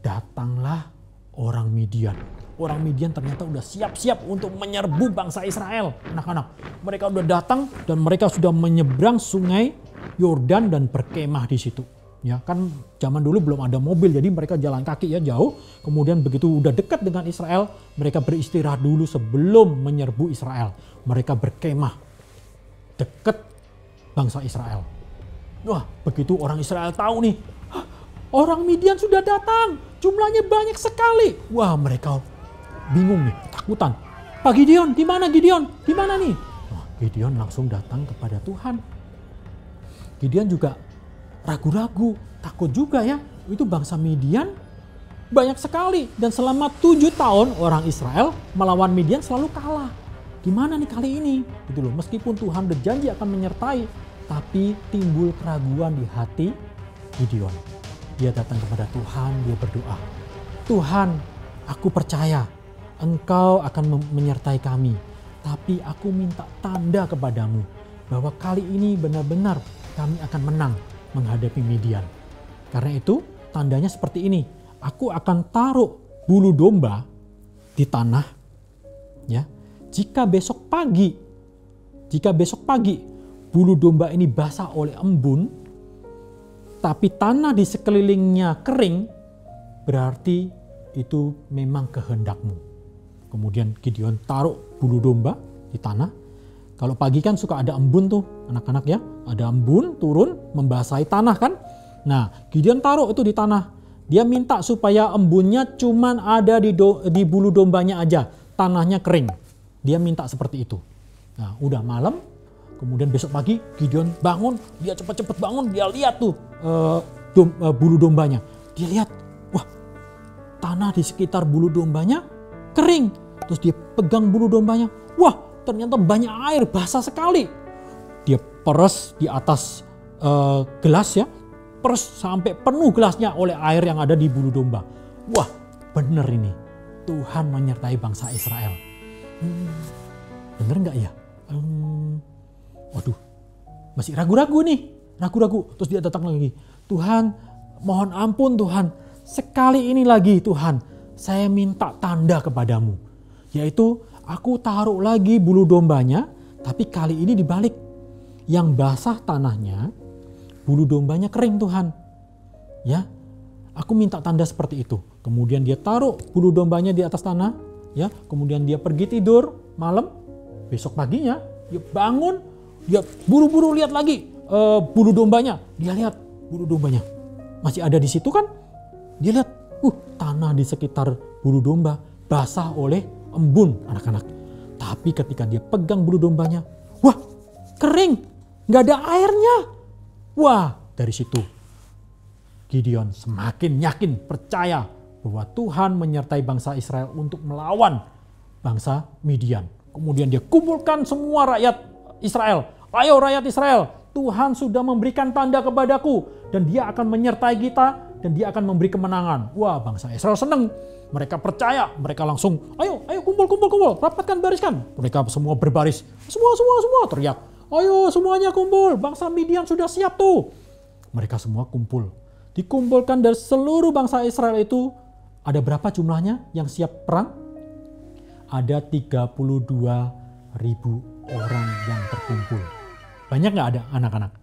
datanglah orang Midian. Orang Midian ternyata udah siap-siap untuk menyerbu bangsa Israel. Anak-anak, mereka udah datang dan mereka sudah menyeberang sungai Yordan dan berkemah di situ. Ya kan zaman dulu belum ada mobil, jadi mereka jalan kaki ya jauh. Kemudian begitu udah dekat dengan Israel, mereka beristirahat dulu sebelum menyerbu Israel. Mereka berkemah dekat bangsa Israel. Wah, begitu orang Israel tahu nih, orang Midian sudah datang, jumlahnya banyak sekali. Wah, mereka bingung nih, ketakutan. Pak Gideon, di mana Gideon? Di mana nih? Wah, Gideon langsung datang kepada Tuhan. Gideon juga ragu-ragu, takut juga ya. Itu bangsa Midian banyak sekali. Dan selama 7 tahun orang Israel melawan Midian selalu kalah. Gimana nih kali ini? Gitu loh. Meskipun Tuhan berjanji akan menyertai, tapi timbul keraguan di hati Gideon. Dia datang kepada Tuhan, dia berdoa. Tuhan, aku percaya Engkau akan menyertai kami. Tapi aku minta tanda kepadamu bahwa kali ini benar-benar kami akan menang menghadapi Midian. Karena itu tandanya seperti ini. Aku akan taruh bulu domba di tanah, ya. jika besok pagi bulu domba ini basah oleh embun, tapi tanah di sekelilingnya kering, berarti itu memang kehendakmu. Kemudian Gideon taruh bulu domba di tanah. Kalau pagi kan suka ada embun tuh anak-anak ya. Ada embun turun membasahi tanah kan. Nah Gideon taruh itu di tanah. Dia minta supaya embunnya cuman ada di bulu dombanya aja. Tanahnya kering. Dia minta seperti itu. Nah udah malam. Kemudian besok pagi Gideon bangun. Dia cepat-cepat bangun. Dia lihat tuh bulu dombanya. Dia lihat. Wah tanah di sekitar bulu dombanya kering. Terus dia pegang bulu dombanya. Wah ternyata banyak air, basah sekali. Dia peres di atas gelas ya. Peres sampai penuh gelasnya oleh air yang ada di bulu domba. Wah bener ini. Tuhan menyertai bangsa Israel. Bener nggak ya? Waduh masih ragu-ragu nih. Ragu-ragu. Terus dia datang lagi. Tuhan mohon ampun Tuhan. Sekali ini lagi Tuhan. Saya minta tanda kepadamu. Yaitu aku taruh lagi bulu dombanya. Tapi kali ini dibalik. Yang basah tanahnya. Bulu dombanya kering Tuhan. Ya, aku minta tanda seperti itu. Kemudian dia taruh bulu dombanya di atas tanah. Ya, kemudian dia pergi tidur malam. Besok paginya dia bangun, dia buru-buru lihat lagi bulu dombanya. Dia lihat bulu dombanya masih ada di situ kan? Dia lihat, tanah di sekitar bulu domba basah oleh embun anak-anak. Tapi ketika dia pegang bulu dombanya, wah kering, nggak ada airnya. Wah, dari situ Gideon semakin yakin, percaya bahwa Tuhan menyertai bangsa Israel untuk melawan bangsa Midian. Kemudian dia kumpulkan semua rakyat Israel. Ayo rakyat Israel, Tuhan sudah memberikan tanda kepadaku dan dia akan menyertai kita dan dia akan memberi kemenangan. Wah, bangsa Israel senang. Mereka percaya, mereka langsung, ayo kumpul, rapatkan, bariskan. Mereka semua berbaris, semua teriak. Ayo semuanya kumpul, bangsa Midian sudah siap tuh. Mereka semua kumpul. Dikumpulkan dari seluruh bangsa Israel itu, ada berapa jumlahnya yang siap perang? Ada 32.000 orang yang terkumpul. Banyak nggak ada anak-anak?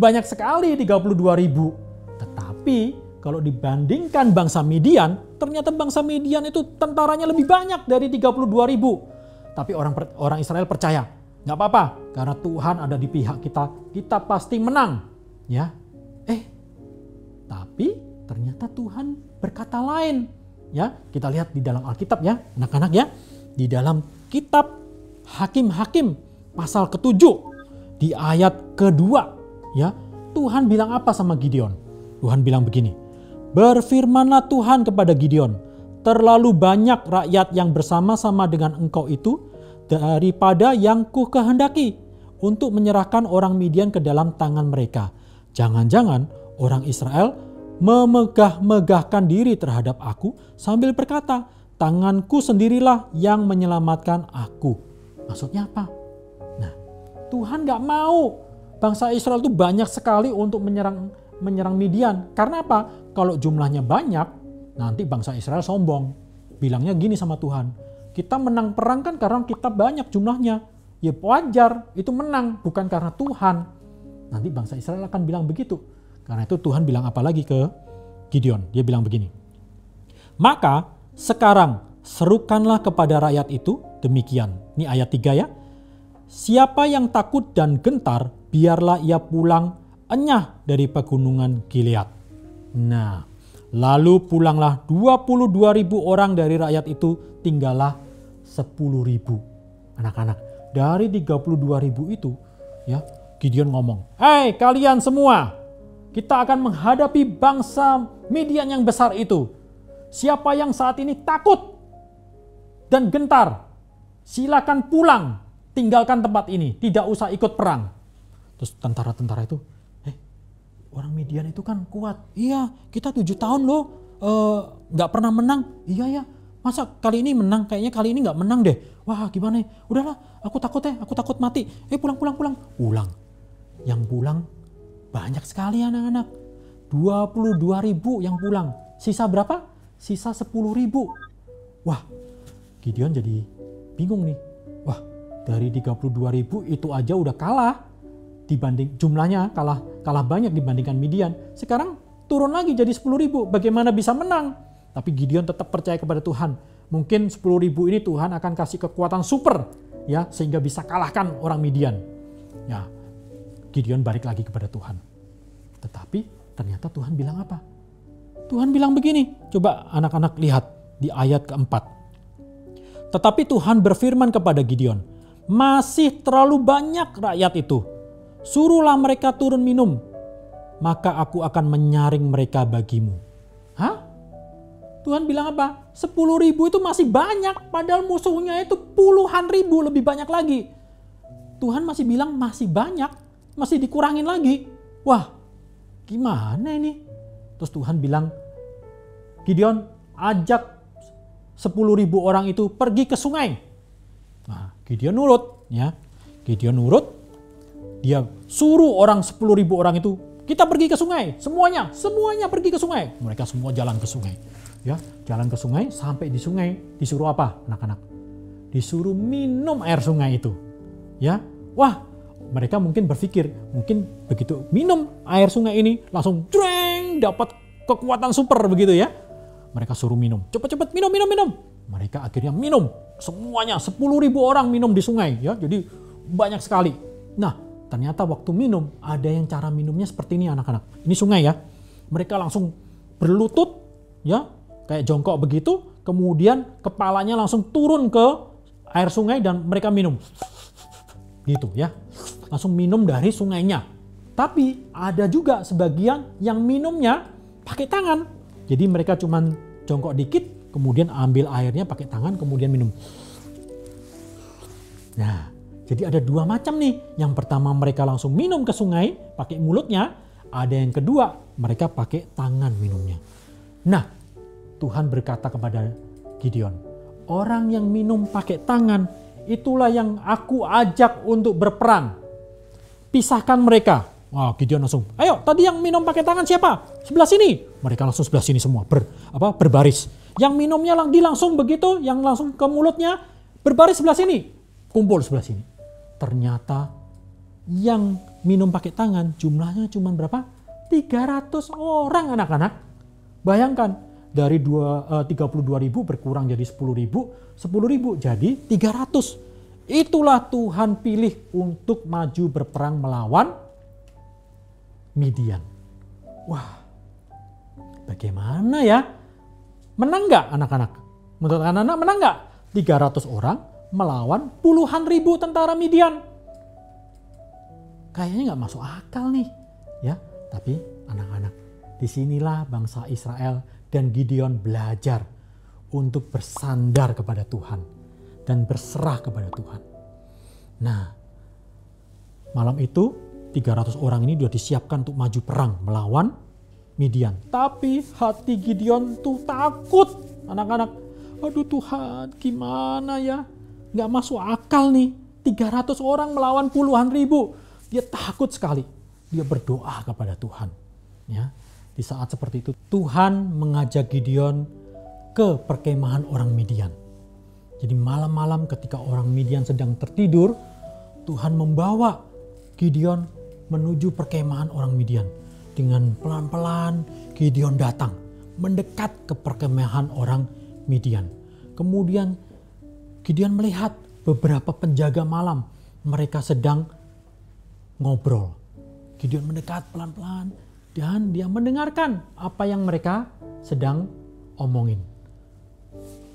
Banyak sekali 32.000. Tetapi kalau dibandingkan bangsa Midian, ternyata bangsa Midian itu tentaranya lebih banyak dari 32.000. Tapi orang Israel percaya, nggak apa-apa, karena Tuhan ada di pihak kita pasti menang. Ya, tapi ternyata Tuhan berkata lain. Ya, kita lihat di dalam Alkitab ya, anak-anak ya, di dalam kitab Hakim-Hakim pasal ke-7 di ayat kedua, ya, Tuhan bilang apa sama Gideon? Tuhan bilang begini, berfirmanlah Tuhan kepada Gideon, terlalu banyak rakyat yang bersama-sama dengan engkau itu daripada yang ku kehendaki untuk menyerahkan orang Midian ke dalam tangan mereka. Jangan-jangan orang Israel memegah-megahkan diri terhadap aku sambil berkata, tanganku sendirilah yang menyelamatkan aku. Maksudnya apa? Nah, Tuhan gak mau bangsa Israel itu banyak sekali untuk menyerang Midian. Karena apa? Kalau jumlahnya banyak, nanti bangsa Israel sombong. Bilangnya gini sama Tuhan, kita menang perang kan karena kita banyak jumlahnya. Ya wajar, itu menang, bukan karena Tuhan. Nanti bangsa Israel akan bilang begitu. Karena itu Tuhan bilang apa lagi ke Gideon? Dia bilang begini, maka sekarang serukanlah kepada rakyat itu demikian. Ini ayat 3 ya. Siapa yang takut dan gentar, biarlah ia pulang enyah dari pegunungan Gilead. Nah, lalu pulanglah 22.000 orang dari rakyat itu, tinggallah 10.000. Anak-anak, dari 32.000 itu ya, Gideon ngomong, "Hei kalian semua, kita akan menghadapi bangsa Midian yang besar itu. Siapa yang saat ini takut dan gentar, silakan pulang, tinggalkan tempat ini, tidak usah ikut perang." Terus tentara-tentara itu, orang Midian itu kan kuat. Iya, kita 7 tahun loh gak pernah menang. Iya ya, masa kali ini menang? Kayaknya kali ini gak menang deh. Wah gimana? Udahlah, aku takut mati. Pulang. Pulang. Yang pulang banyak sekali anak-anak. 22.000 yang pulang. Sisa berapa? Sisa 10.000. Wah, Gideon jadi bingung nih. Wah, Dari 32.000 itu aja udah kalah. Dibanding jumlahnya kalah banyak dibandingkan Midian. Sekarang turun lagi jadi 10.000. Bagaimana bisa menang? Tapi Gideon tetap percaya kepada Tuhan. Mungkin 10.000 ini Tuhan akan kasih kekuatan super ya sehingga bisa kalahkan orang Midian. Ya, Gideon balik lagi kepada Tuhan. Tetapi ternyata Tuhan bilang apa? Tuhan bilang begini. Coba anak-anak lihat di ayat keempat. Tetapi Tuhan berfirman kepada Gideon, masih terlalu banyak rakyat itu. Suruhlah mereka turun minum, maka aku akan menyaring mereka bagimu. Hah? Tuhan bilang apa? 10.000 itu masih banyak, padahal musuhnya itu puluhan ribu lebih banyak lagi. Tuhan masih bilang masih banyak, masih dikurangin lagi. Wah, gimana ini? Terus Tuhan bilang, Gideon ajak 10.000 orang itu pergi ke sungai. Nah, Gideon nurut, ya. Gideon nurut. Dia suruh orang 10.000 orang itu, kita pergi ke sungai, semuanya pergi ke sungai. Mereka semua jalan ke sungai, ya, jalan ke sungai. Sampai di sungai disuruh apa, anak-anak? Disuruh minum air sungai itu, ya. Wah, mereka mungkin berpikir, mungkin begitu minum air sungai ini langsung dreng, dapat kekuatan super begitu ya. Mereka suruh minum, cepat-cepat minum. Mereka akhirnya minum, semuanya 10.000 orang minum di sungai, ya. Jadi banyak sekali. Nah, ternyata waktu minum, ada yang cara minumnya seperti ini anak-anak. Ini sungai ya. Mereka langsung berlutut, ya, kayak jongkok begitu. Kemudian kepalanya langsung turun ke air sungai dan mereka minum. Gitu ya. Langsung minum dari sungainya. Tapi ada juga sebagian yang minumnya pakai tangan. Jadi mereka cuman jongkok dikit, kemudian ambil airnya pakai tangan, kemudian minum. Nah, jadi ada dua macam nih. Yang pertama mereka langsung minum ke sungai pakai mulutnya. Ada yang kedua mereka pakai tangan minumnya. Nah, Tuhan berkata kepada Gideon, orang yang minum pakai tangan itulah yang aku ajak untuk berperang. Pisahkan mereka. Wah, Gideon langsung, ayo tadi yang minum pakai tangan siapa? Sebelah sini. Mereka langsung sebelah sini semua berbaris. Yang minumnya langsung begitu, yang langsung ke mulutnya berbaris sebelah sini. Kumpul sebelah sini. Ternyata yang minum pakai tangan jumlahnya cuma berapa? 300 orang anak-anak. Bayangkan dari 32.000 berkurang jadi 10.000, 10.000 jadi 300. Itulah Tuhan pilih untuk maju berperang melawan Midian. Wah, bagaimana ya? Menang nggak anak-anak? Menurut anak-anak menang nggak? 300 orang melawan puluhan ribu tentara Midian. Kayaknya nggak masuk akal nih, ya. Tapi anak-anak, disinilah bangsa Israel dan Gideon belajar untuk bersandar kepada Tuhan dan berserah kepada Tuhan. Nah, malam itu 300 orang ini sudah disiapkan untuk maju perang melawan Midian. Tapi hati Gideon tuh takut, anak-anak. Aduh Tuhan, gimana ya? Nggak masuk akal nih, 300 orang melawan puluhan ribu. Dia takut sekali. Dia berdoa kepada Tuhan. Ya, di saat seperti itu Tuhan mengajak Gideon ke perkemahan orang Midian. Jadi malam-malam ketika orang Midian sedang tertidur, Tuhan membawa Gideon menuju perkemahan orang Midian. Dengan pelan-pelan Gideon datang, mendekat ke perkemahan orang Midian. Kemudian Gideon melihat beberapa penjaga malam, mereka sedang ngobrol. Gideon mendekat pelan-pelan dan dia mendengarkan apa yang mereka sedang omongin.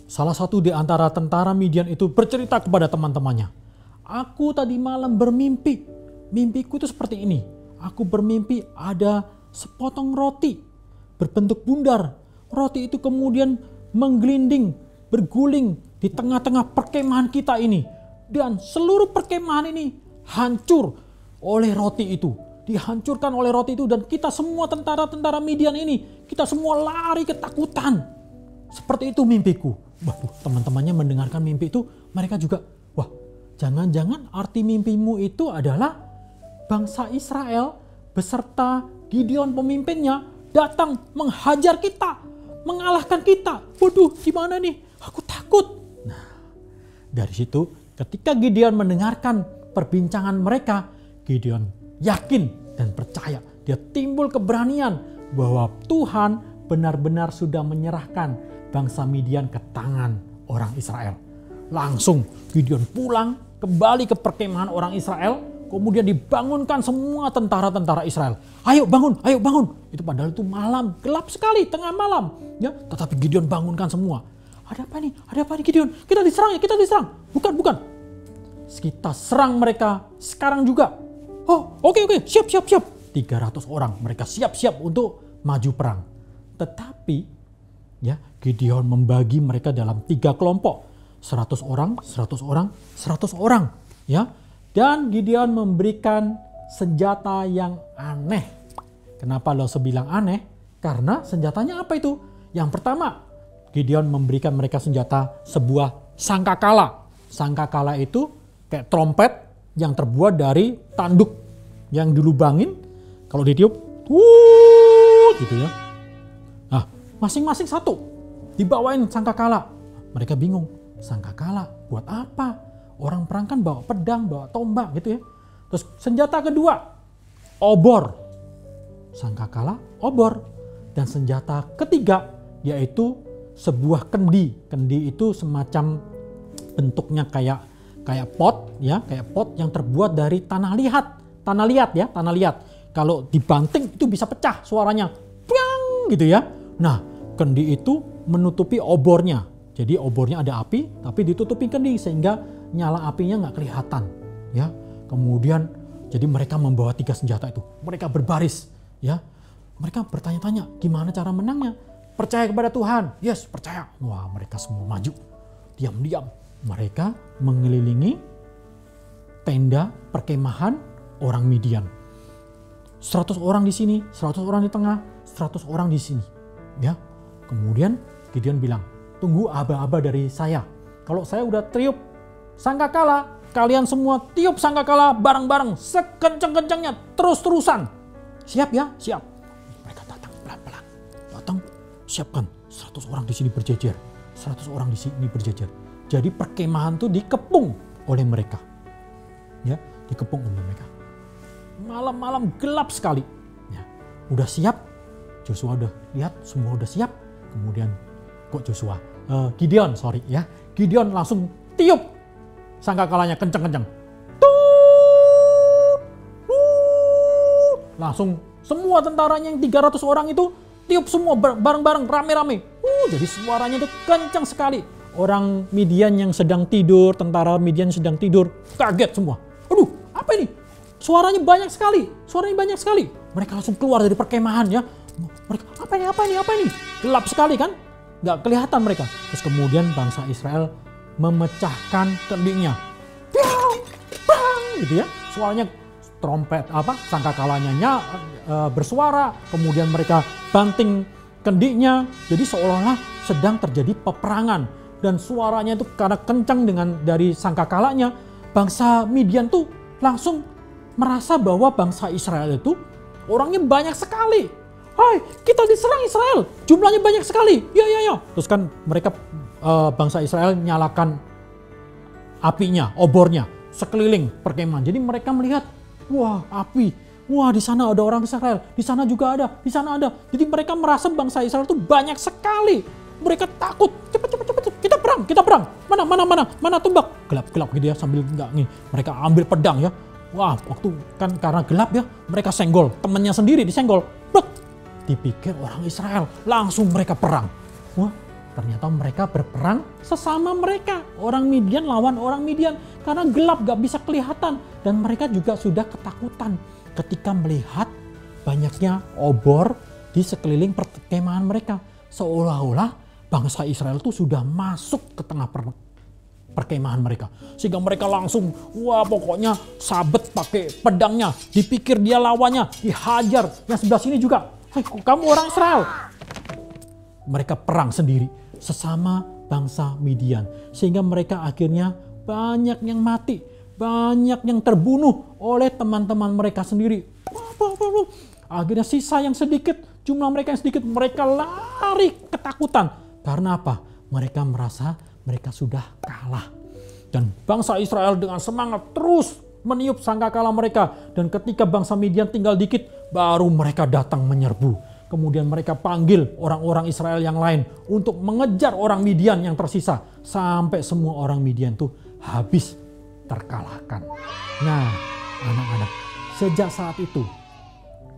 Salah satu di antara tentara Midian itu bercerita kepada teman-temannya. Aku tadi malam bermimpi. Mimpiku itu seperti ini. Aku bermimpi ada sepotong roti berbentuk bundar. Roti itu kemudian menggelinding, berguling di tengah-tengah perkemahan kita ini. Dan seluruh perkemahan ini hancur oleh roti itu. Dihancurkan oleh roti itu dan kita semua tentara-tentara Midian ini, kita semua lari ketakutan. Seperti itu mimpiku. Waduh, teman-temannya mendengarkan mimpi itu, mereka juga, wah, jangan-jangan arti mimpimu itu adalah bangsa Israel beserta Gideon pemimpinnya datang menghajar kita, mengalahkan kita. Waduh, gimana nih? Aku takut. Nah, dari situ Ketika Gideon mendengarkan perbincangan mereka, Gideon yakin dan percaya. Dia timbul keberanian bahwa Tuhan benar-benar sudah menyerahkan bangsa Midian ke tangan orang Israel. Langsung Gideon pulang kembali ke perkemahan orang Israel. Kemudian dibangunkan semua tentara-tentara Israel. Ayo bangun, ayo bangun. Itu padahal itu malam, gelap sekali, tengah malam. Ya, tetapi Gideon bangunkan semua. Ada apa nih? Ada apa nih Gideon? Kita diserang ya, kita diserang. Bukan. Kita serang mereka sekarang juga. Oh, oke, siap. 300 orang, mereka siap-siap untuk maju perang. Tetapi, ya, Gideon membagi mereka dalam 3 kelompok. 100 orang, 100 orang, 100 orang. Ya, dan Gideon memberikan senjata yang aneh. Kenapa lo sebilang aneh? Karena senjatanya apa itu? Yang pertama, Gideon memberikan mereka senjata sebuah sangkakala. Sangkakala itu kayak trompet yang terbuat dari tanduk yang dilubangin. Kalau ditiup, gitu ya. Nah, masing-masing satu. Dibawain sangkakala. Mereka bingung. Sangkakala buat apa? Orang perang kan bawa pedang, bawa tombak gitu ya. Terus senjata kedua, obor. Sangkakala, obor. Dan senjata ketiga yaitu sebuah kendi. Kendi itu semacam bentuknya kayak pot ya, kayak pot yang terbuat dari tanah liat. Kalau dibanting itu bisa pecah suaranya. Piang gitu ya. Nah, kendi itu menutupi obornya. Jadi obornya ada api tapi ditutupi kendi sehingga nyala apinya nggak kelihatan ya. Kemudian jadi mereka membawa 3 senjata itu. Mereka berbaris ya. Mereka bertanya-tanya gimana cara menangnya. Percaya kepada Tuhan. Yes, percaya. Wah, mereka semua maju. Diam-diam. Mereka mengelilingi tenda perkemahan orang Midian. 100 orang di sini, 100 orang di tengah, 100 orang di sini. Ya. Kemudian Gideon bilang, tunggu aba-aba dari saya. Kalau saya udah tiup sangkakala, kalian semua tiup sangkakala bareng-bareng, sekenceng-kencengnya, terus-terusan. Siap ya? Siap. Mereka datang pelan-pelan. Datang. Siapkan 100 orang di sini berjejer, 100 orang di sini berjejer. Jadi perkemahan itu dikepung oleh mereka. Ya, dikepung oleh mereka. Malam-malam gelap sekali. Ya, udah siap. Joshua udah lihat semua udah siap. Kemudian Gideon langsung tiup sangkakalanya kenceng-kenceng. Langsung semua tentaranya yang 300 orang itu tiup semua bareng-bareng, rame-rame. Jadi suaranya itu kencang sekali. Orang Midian yang sedang tidur, tentara Midian sedang tidur, kaget semua. Aduh, apa ini? Suaranya banyak sekali. Mereka langsung keluar dari perkemahan ya. Mereka, apa ini? Gelap sekali kan? Nggak kelihatan mereka. Terus kemudian bangsa Israel memecahkan kendinya. Gitu ya. Suaranya trompet sangkakalanya bersuara, kemudian mereka banting kendinya, jadi seolah-olah sedang terjadi peperangan dan suaranya itu karena kencang dari sangkakalanya, bangsa Midian tuh langsung merasa bahwa bangsa Israel itu orangnya banyak sekali. Hai, kita diserang Israel, jumlahnya banyak sekali. Ya. Terus kan mereka bangsa Israel nyalakan apinya, obornya sekeliling perkemahan. Jadi mereka melihat, wah, api. Wah, di sana ada orang Israel, di sana juga ada, di sana ada. Jadi mereka merasa bangsa Israel itu banyak sekali. Mereka takut. Cepat. Kita perang. Mana tombak? Gelap gitu ya, sambil mereka ambil pedang ya. Wah, waktu kan karena gelap ya, mereka senggol, temannya sendiri disenggol. Bek. Dipikir orang Israel, langsung mereka perang. Wah, ternyata mereka berperang sesama mereka. Orang Midian lawan orang Midian karena gelap gak bisa kelihatan. Dan mereka juga sudah ketakutan ketika melihat banyaknya obor di sekeliling perkemahan mereka. Seolah-olah bangsa Israel itu sudah masuk ke tengah perkemahan mereka. Sehingga mereka langsung, wah pokoknya sabet pakai pedangnya. Dipikir dia lawannya, dihajar. Yang sebelah sini juga, kamu orang Israel. Mereka perang sendiri sesama bangsa Midian. Sehingga mereka akhirnya banyak yang mati. Banyak yang terbunuh oleh teman-teman mereka sendiri. Akhirnya sisa yang sedikit, jumlah mereka yang sedikit, mereka lari ketakutan. Karena apa? Mereka merasa mereka sudah kalah. Dan bangsa Israel dengan semangat terus meniup sangkakala mereka. Dan ketika bangsa Midian tinggal dikit, baru mereka datang menyerbu. Kemudian mereka panggil orang-orang Israel yang lain untuk mengejar orang Midian yang tersisa. Sampai semua orang Midian tuh habis terkalahkan. Nah, anak-anak, sejak saat itu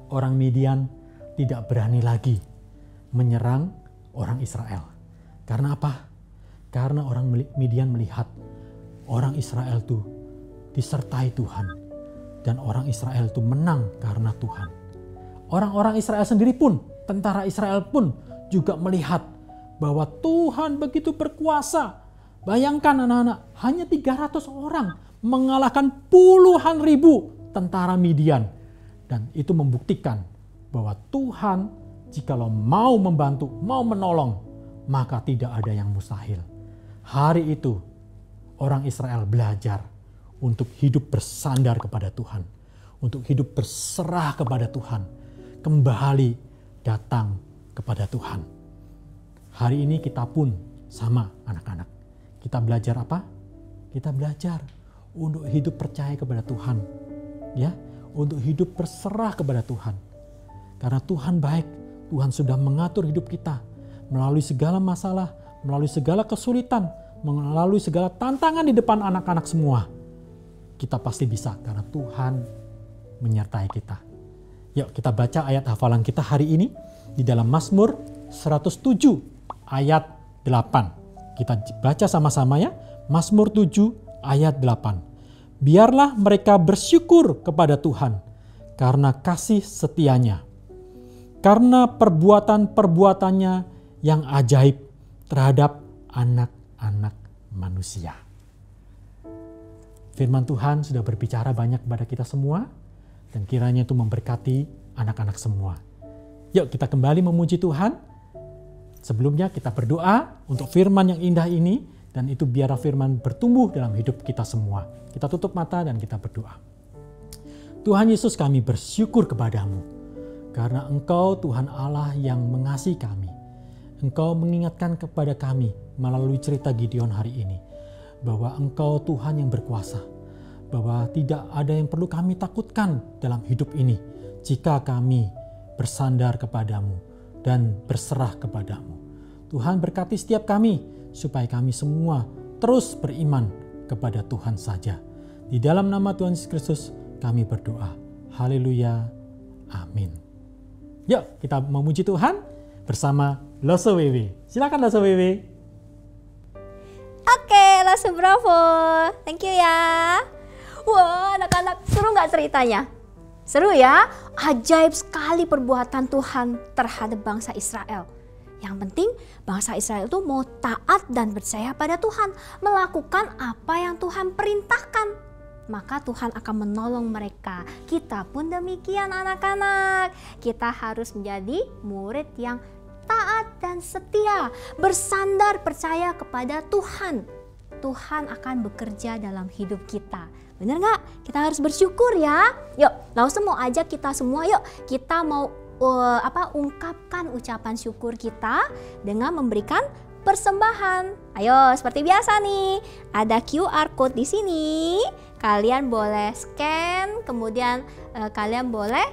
orang Midian tidak berani lagi menyerang orang Israel. Karena apa? Karena orang Midian melihat orang Israel tuh disertai Tuhan. Dan orang Israel tuh menang karena Tuhan. Orang-orang Israel sendiri pun, tentara Israel pun juga melihat bahwa Tuhan begitu berkuasa. Bayangkan anak-anak, hanya 300 orang mengalahkan puluhan ribu tentara Midian. Dan itu membuktikan bahwa Tuhan jikalau mau membantu, mau menolong, maka tidak ada yang mustahil. Hari itu orang Israel belajar untuk hidup bersandar kepada Tuhan. Untuk hidup berserah kepada Tuhan. Kembali datang kepada Tuhan. Hari ini kita pun sama anak-anak. Kita belajar apa? Kita belajar untuk hidup percaya kepada Tuhan. Ya, untuk hidup berserah kepada Tuhan. Karena Tuhan baik, Tuhan sudah mengatur hidup kita melalui segala masalah, melalui segala kesulitan, melalui segala tantangan di depan anak-anak semua. Kita pasti bisa karena Tuhan menyertai kita. Yuk kita baca ayat hafalan kita hari ini di dalam Mazmur 107 ayat 8. Kita baca sama-sama ya. Mazmur 7 ayat 8. Biarlah mereka bersyukur kepada Tuhan karena kasih setianya. Karena perbuatan-perbuatannya yang ajaib terhadap anak-anak manusia. Firman Tuhan sudah berbicara banyak kepada kita semua. Dan kiranya itu memberkati anak-anak semua. Yuk kita kembali memuji Tuhan. Sebelumnya kita berdoa untuk firman yang indah ini. Dan itu biar firman bertumbuh dalam hidup kita semua. Kita tutup mata dan kita berdoa. Tuhan Yesus, kami bersyukur kepadamu. Karena Engkau Tuhan Allah yang mengasihi kami. Engkau mengingatkan kepada kami melalui cerita Gideon hari ini. Bahwa Engkau Tuhan yang berkuasa. Bahwa tidak ada yang perlu kami takutkan dalam hidup ini jika kami bersandar kepadamu dan berserah kepadamu. Tuhan berkati setiap kami supaya kami semua terus beriman kepada Tuhan saja. Di dalam nama Tuhan Yesus Kristus kami berdoa. Haleluya. Amin. Yuk kita memuji Tuhan bersama Loso Wewe. Silakan Loso Wewe. Oke, Loso Bravo. Thank you ya. Wah, anak-anak, seru nggak ceritanya? Seru ya? Ajaib sekali perbuatan Tuhan terhadap bangsa Israel. Yang penting bangsa Israel itu mau taat dan percaya pada Tuhan. Melakukan apa yang Tuhan perintahkan. Maka Tuhan akan menolong mereka. Kita pun demikian anak-anak. Kita harus menjadi murid yang taat dan setia. Bersandar percaya kepada Tuhan. Tuhan akan bekerja dalam hidup kita. Bener nggak? Kita harus bersyukur ya. Yuk, langsung mau ajak kita semua yuk. Kita mau ungkapkan ucapan syukur kita dengan memberikan persembahan. Ayo, seperti biasa nih. Ada QR code di sini. Kalian boleh scan, kemudian kalian boleh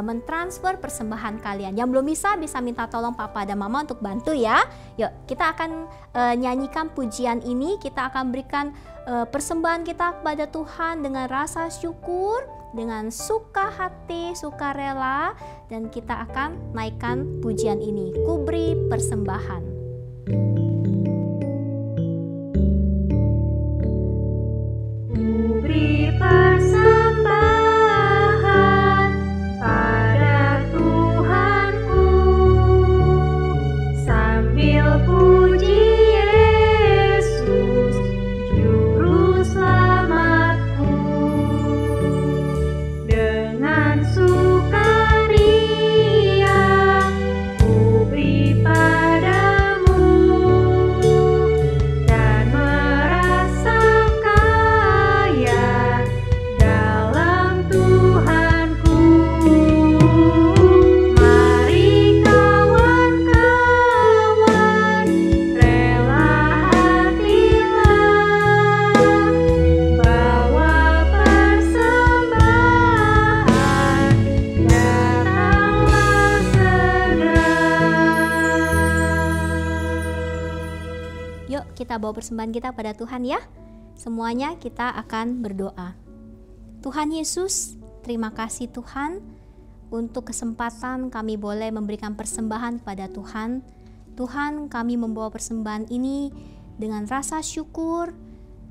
mentransfer persembahan kalian. Yang belum bisa minta tolong papa dan mama untuk bantu ya. Yuk, kita akan nyanyikan pujian ini. Kita akan berikan persembahan kita kepada Tuhan dengan rasa syukur, dengan suka hati, suka rela, dan kita akan naikkan pujian ini. Ku beri persembahan. Ku beri persembahan pada Tuhanku sambil puji Yesus Juru Selamatku. Dengan sukaria ku beri padamu Yuk kita bawa persembahan kita pada Tuhan ya. Semuanya kita akan berdoa. Tuhan Yesus, terima kasih Tuhan untuk kesempatan kami boleh memberikan persembahan pada Tuhan. Tuhan, kami membawa persembahan ini dengan rasa syukur,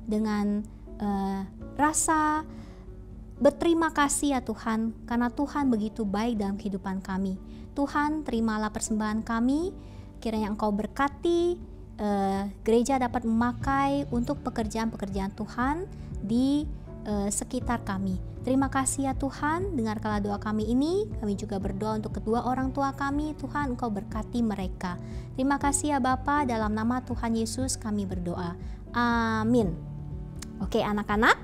dengan rasa berterima kasih ya Tuhan, karena Tuhan begitu baik dalam kehidupan kami. Tuhan, terimalah persembahan kami, kiranya Engkau berkati gereja dapat memakai untuk pekerjaan-pekerjaan Tuhan di sekitar kami. Terima kasih ya Tuhan, dengarkanlah doa kami ini. Kami juga berdoa untuk kedua orang tua kami. Tuhan, Engkau berkati mereka. Terima kasih ya Bapa, dalam nama Tuhan Yesus kami berdoa. Amin. Oke anak-anak,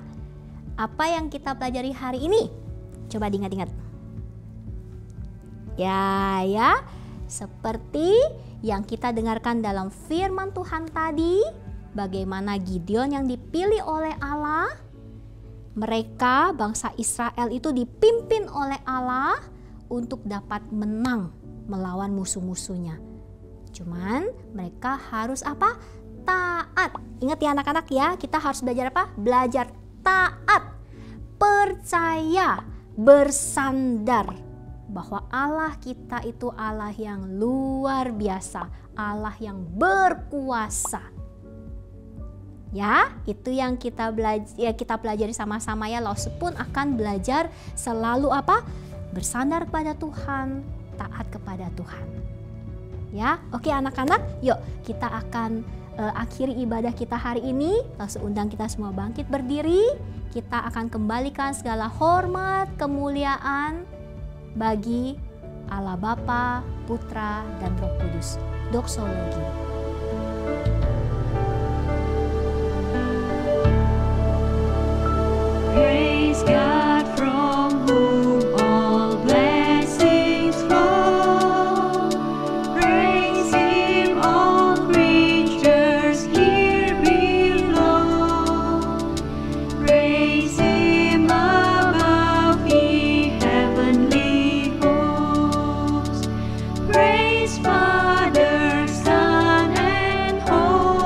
apa yang kita pelajari hari ini? Coba diingat-ingat. Ya, seperti yang kita dengarkan dalam firman Tuhan tadi, bagaimana Gideon yang dipilih oleh Allah, mereka bangsa Israel itu dipimpin oleh Allah untuk dapat menang melawan musuh-musuhnya. Cuman mereka harus apa? Taat. Ingat ya anak-anak ya, kita harus belajar apa? Belajar taat, percaya, bersandar bahwa Allah kita itu Allah yang luar biasa, Allah yang berkuasa. Ya, itu yang kita pelajari sama-sama ya. Lause pun akan belajar selalu apa? Bersandar kepada Tuhan, taat kepada Tuhan. Ya, oke anak-anak, yuk kita akan akhiri ibadah kita hari ini. Lause undang kita semua bangkit berdiri. Kita akan kembalikan segala hormat, kemuliaan bagi Allah Bapa, Putra, dan Roh Kudus. Doksologi. Praise God from whom all blessings flow. Praise Him, all creatures here below. Praise Him above, ye heavenly hosts. Praise Father, Son, and Holy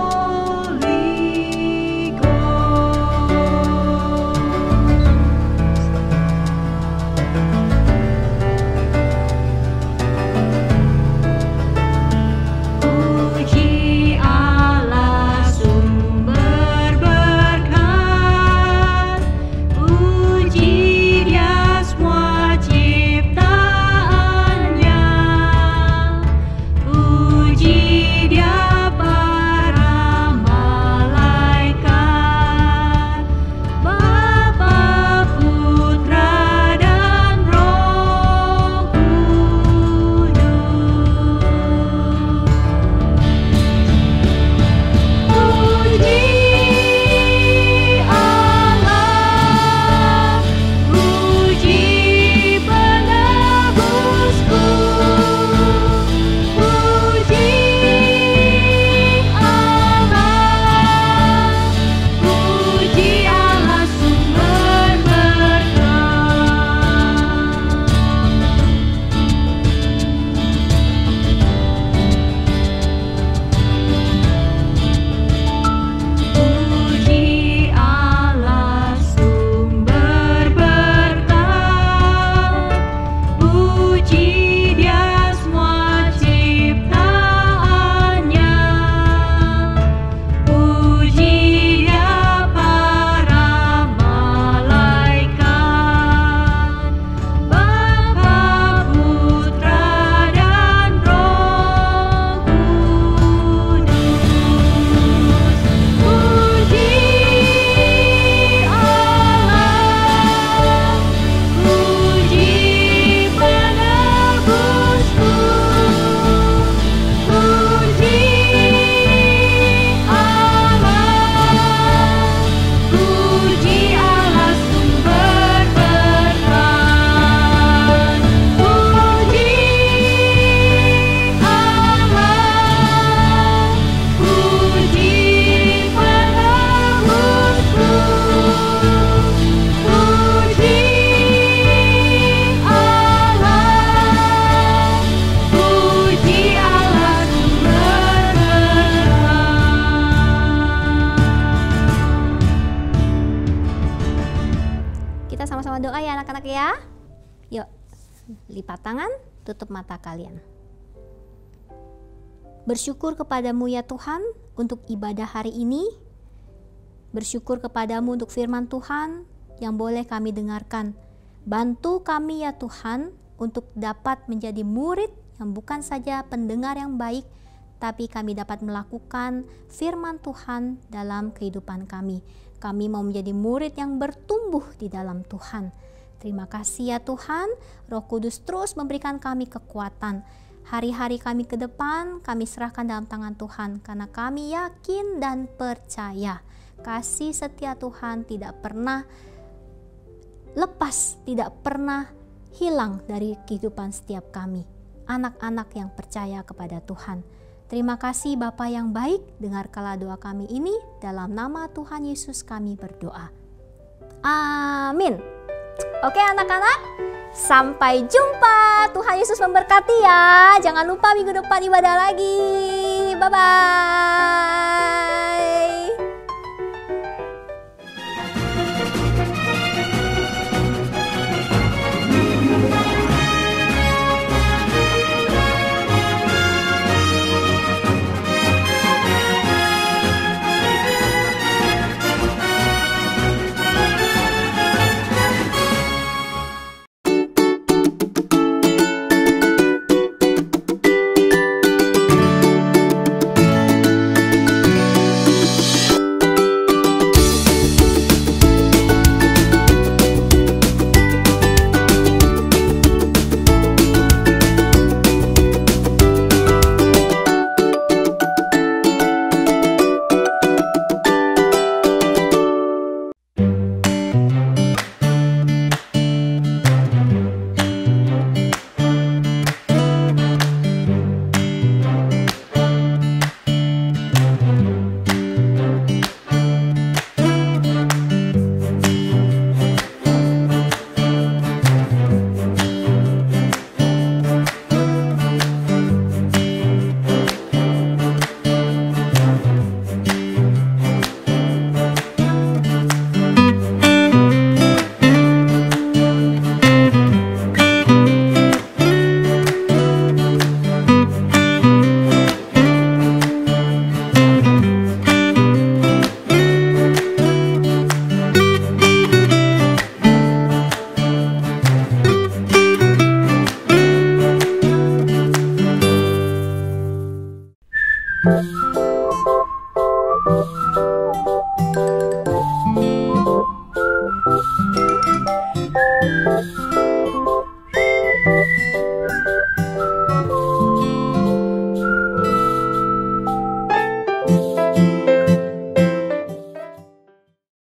ya. Yuk, lipat tangan, tutup mata kalian. Bersyukur kepadamu ya Tuhan untuk ibadah hari ini. Bersyukur kepadamu untuk firman Tuhan yang boleh kami dengarkan. Bantu kami ya Tuhan untuk dapat menjadi murid yang bukan saja pendengar yang baik, tapi kami dapat melakukan firman Tuhan dalam kehidupan kami. Kami mau menjadi murid yang bertumbuh di dalam Tuhan. Terima kasih ya Tuhan, Roh Kudus terus memberikan kami kekuatan. Hari-hari kami ke depan kami serahkan dalam tangan Tuhan, karena kami yakin dan percaya kasih setia Tuhan tidak pernah lepas, tidak pernah hilang dari kehidupan setiap kami, anak-anak yang percaya kepada Tuhan. Terima kasih Bapa yang baik, dengarkanlah doa kami ini, dalam nama Tuhan Yesus kami berdoa. Amin. Oke anak-anak, sampai jumpa. Tuhan Yesus memberkati ya. Jangan lupa minggu depan ibadah lagi. Bye-bye.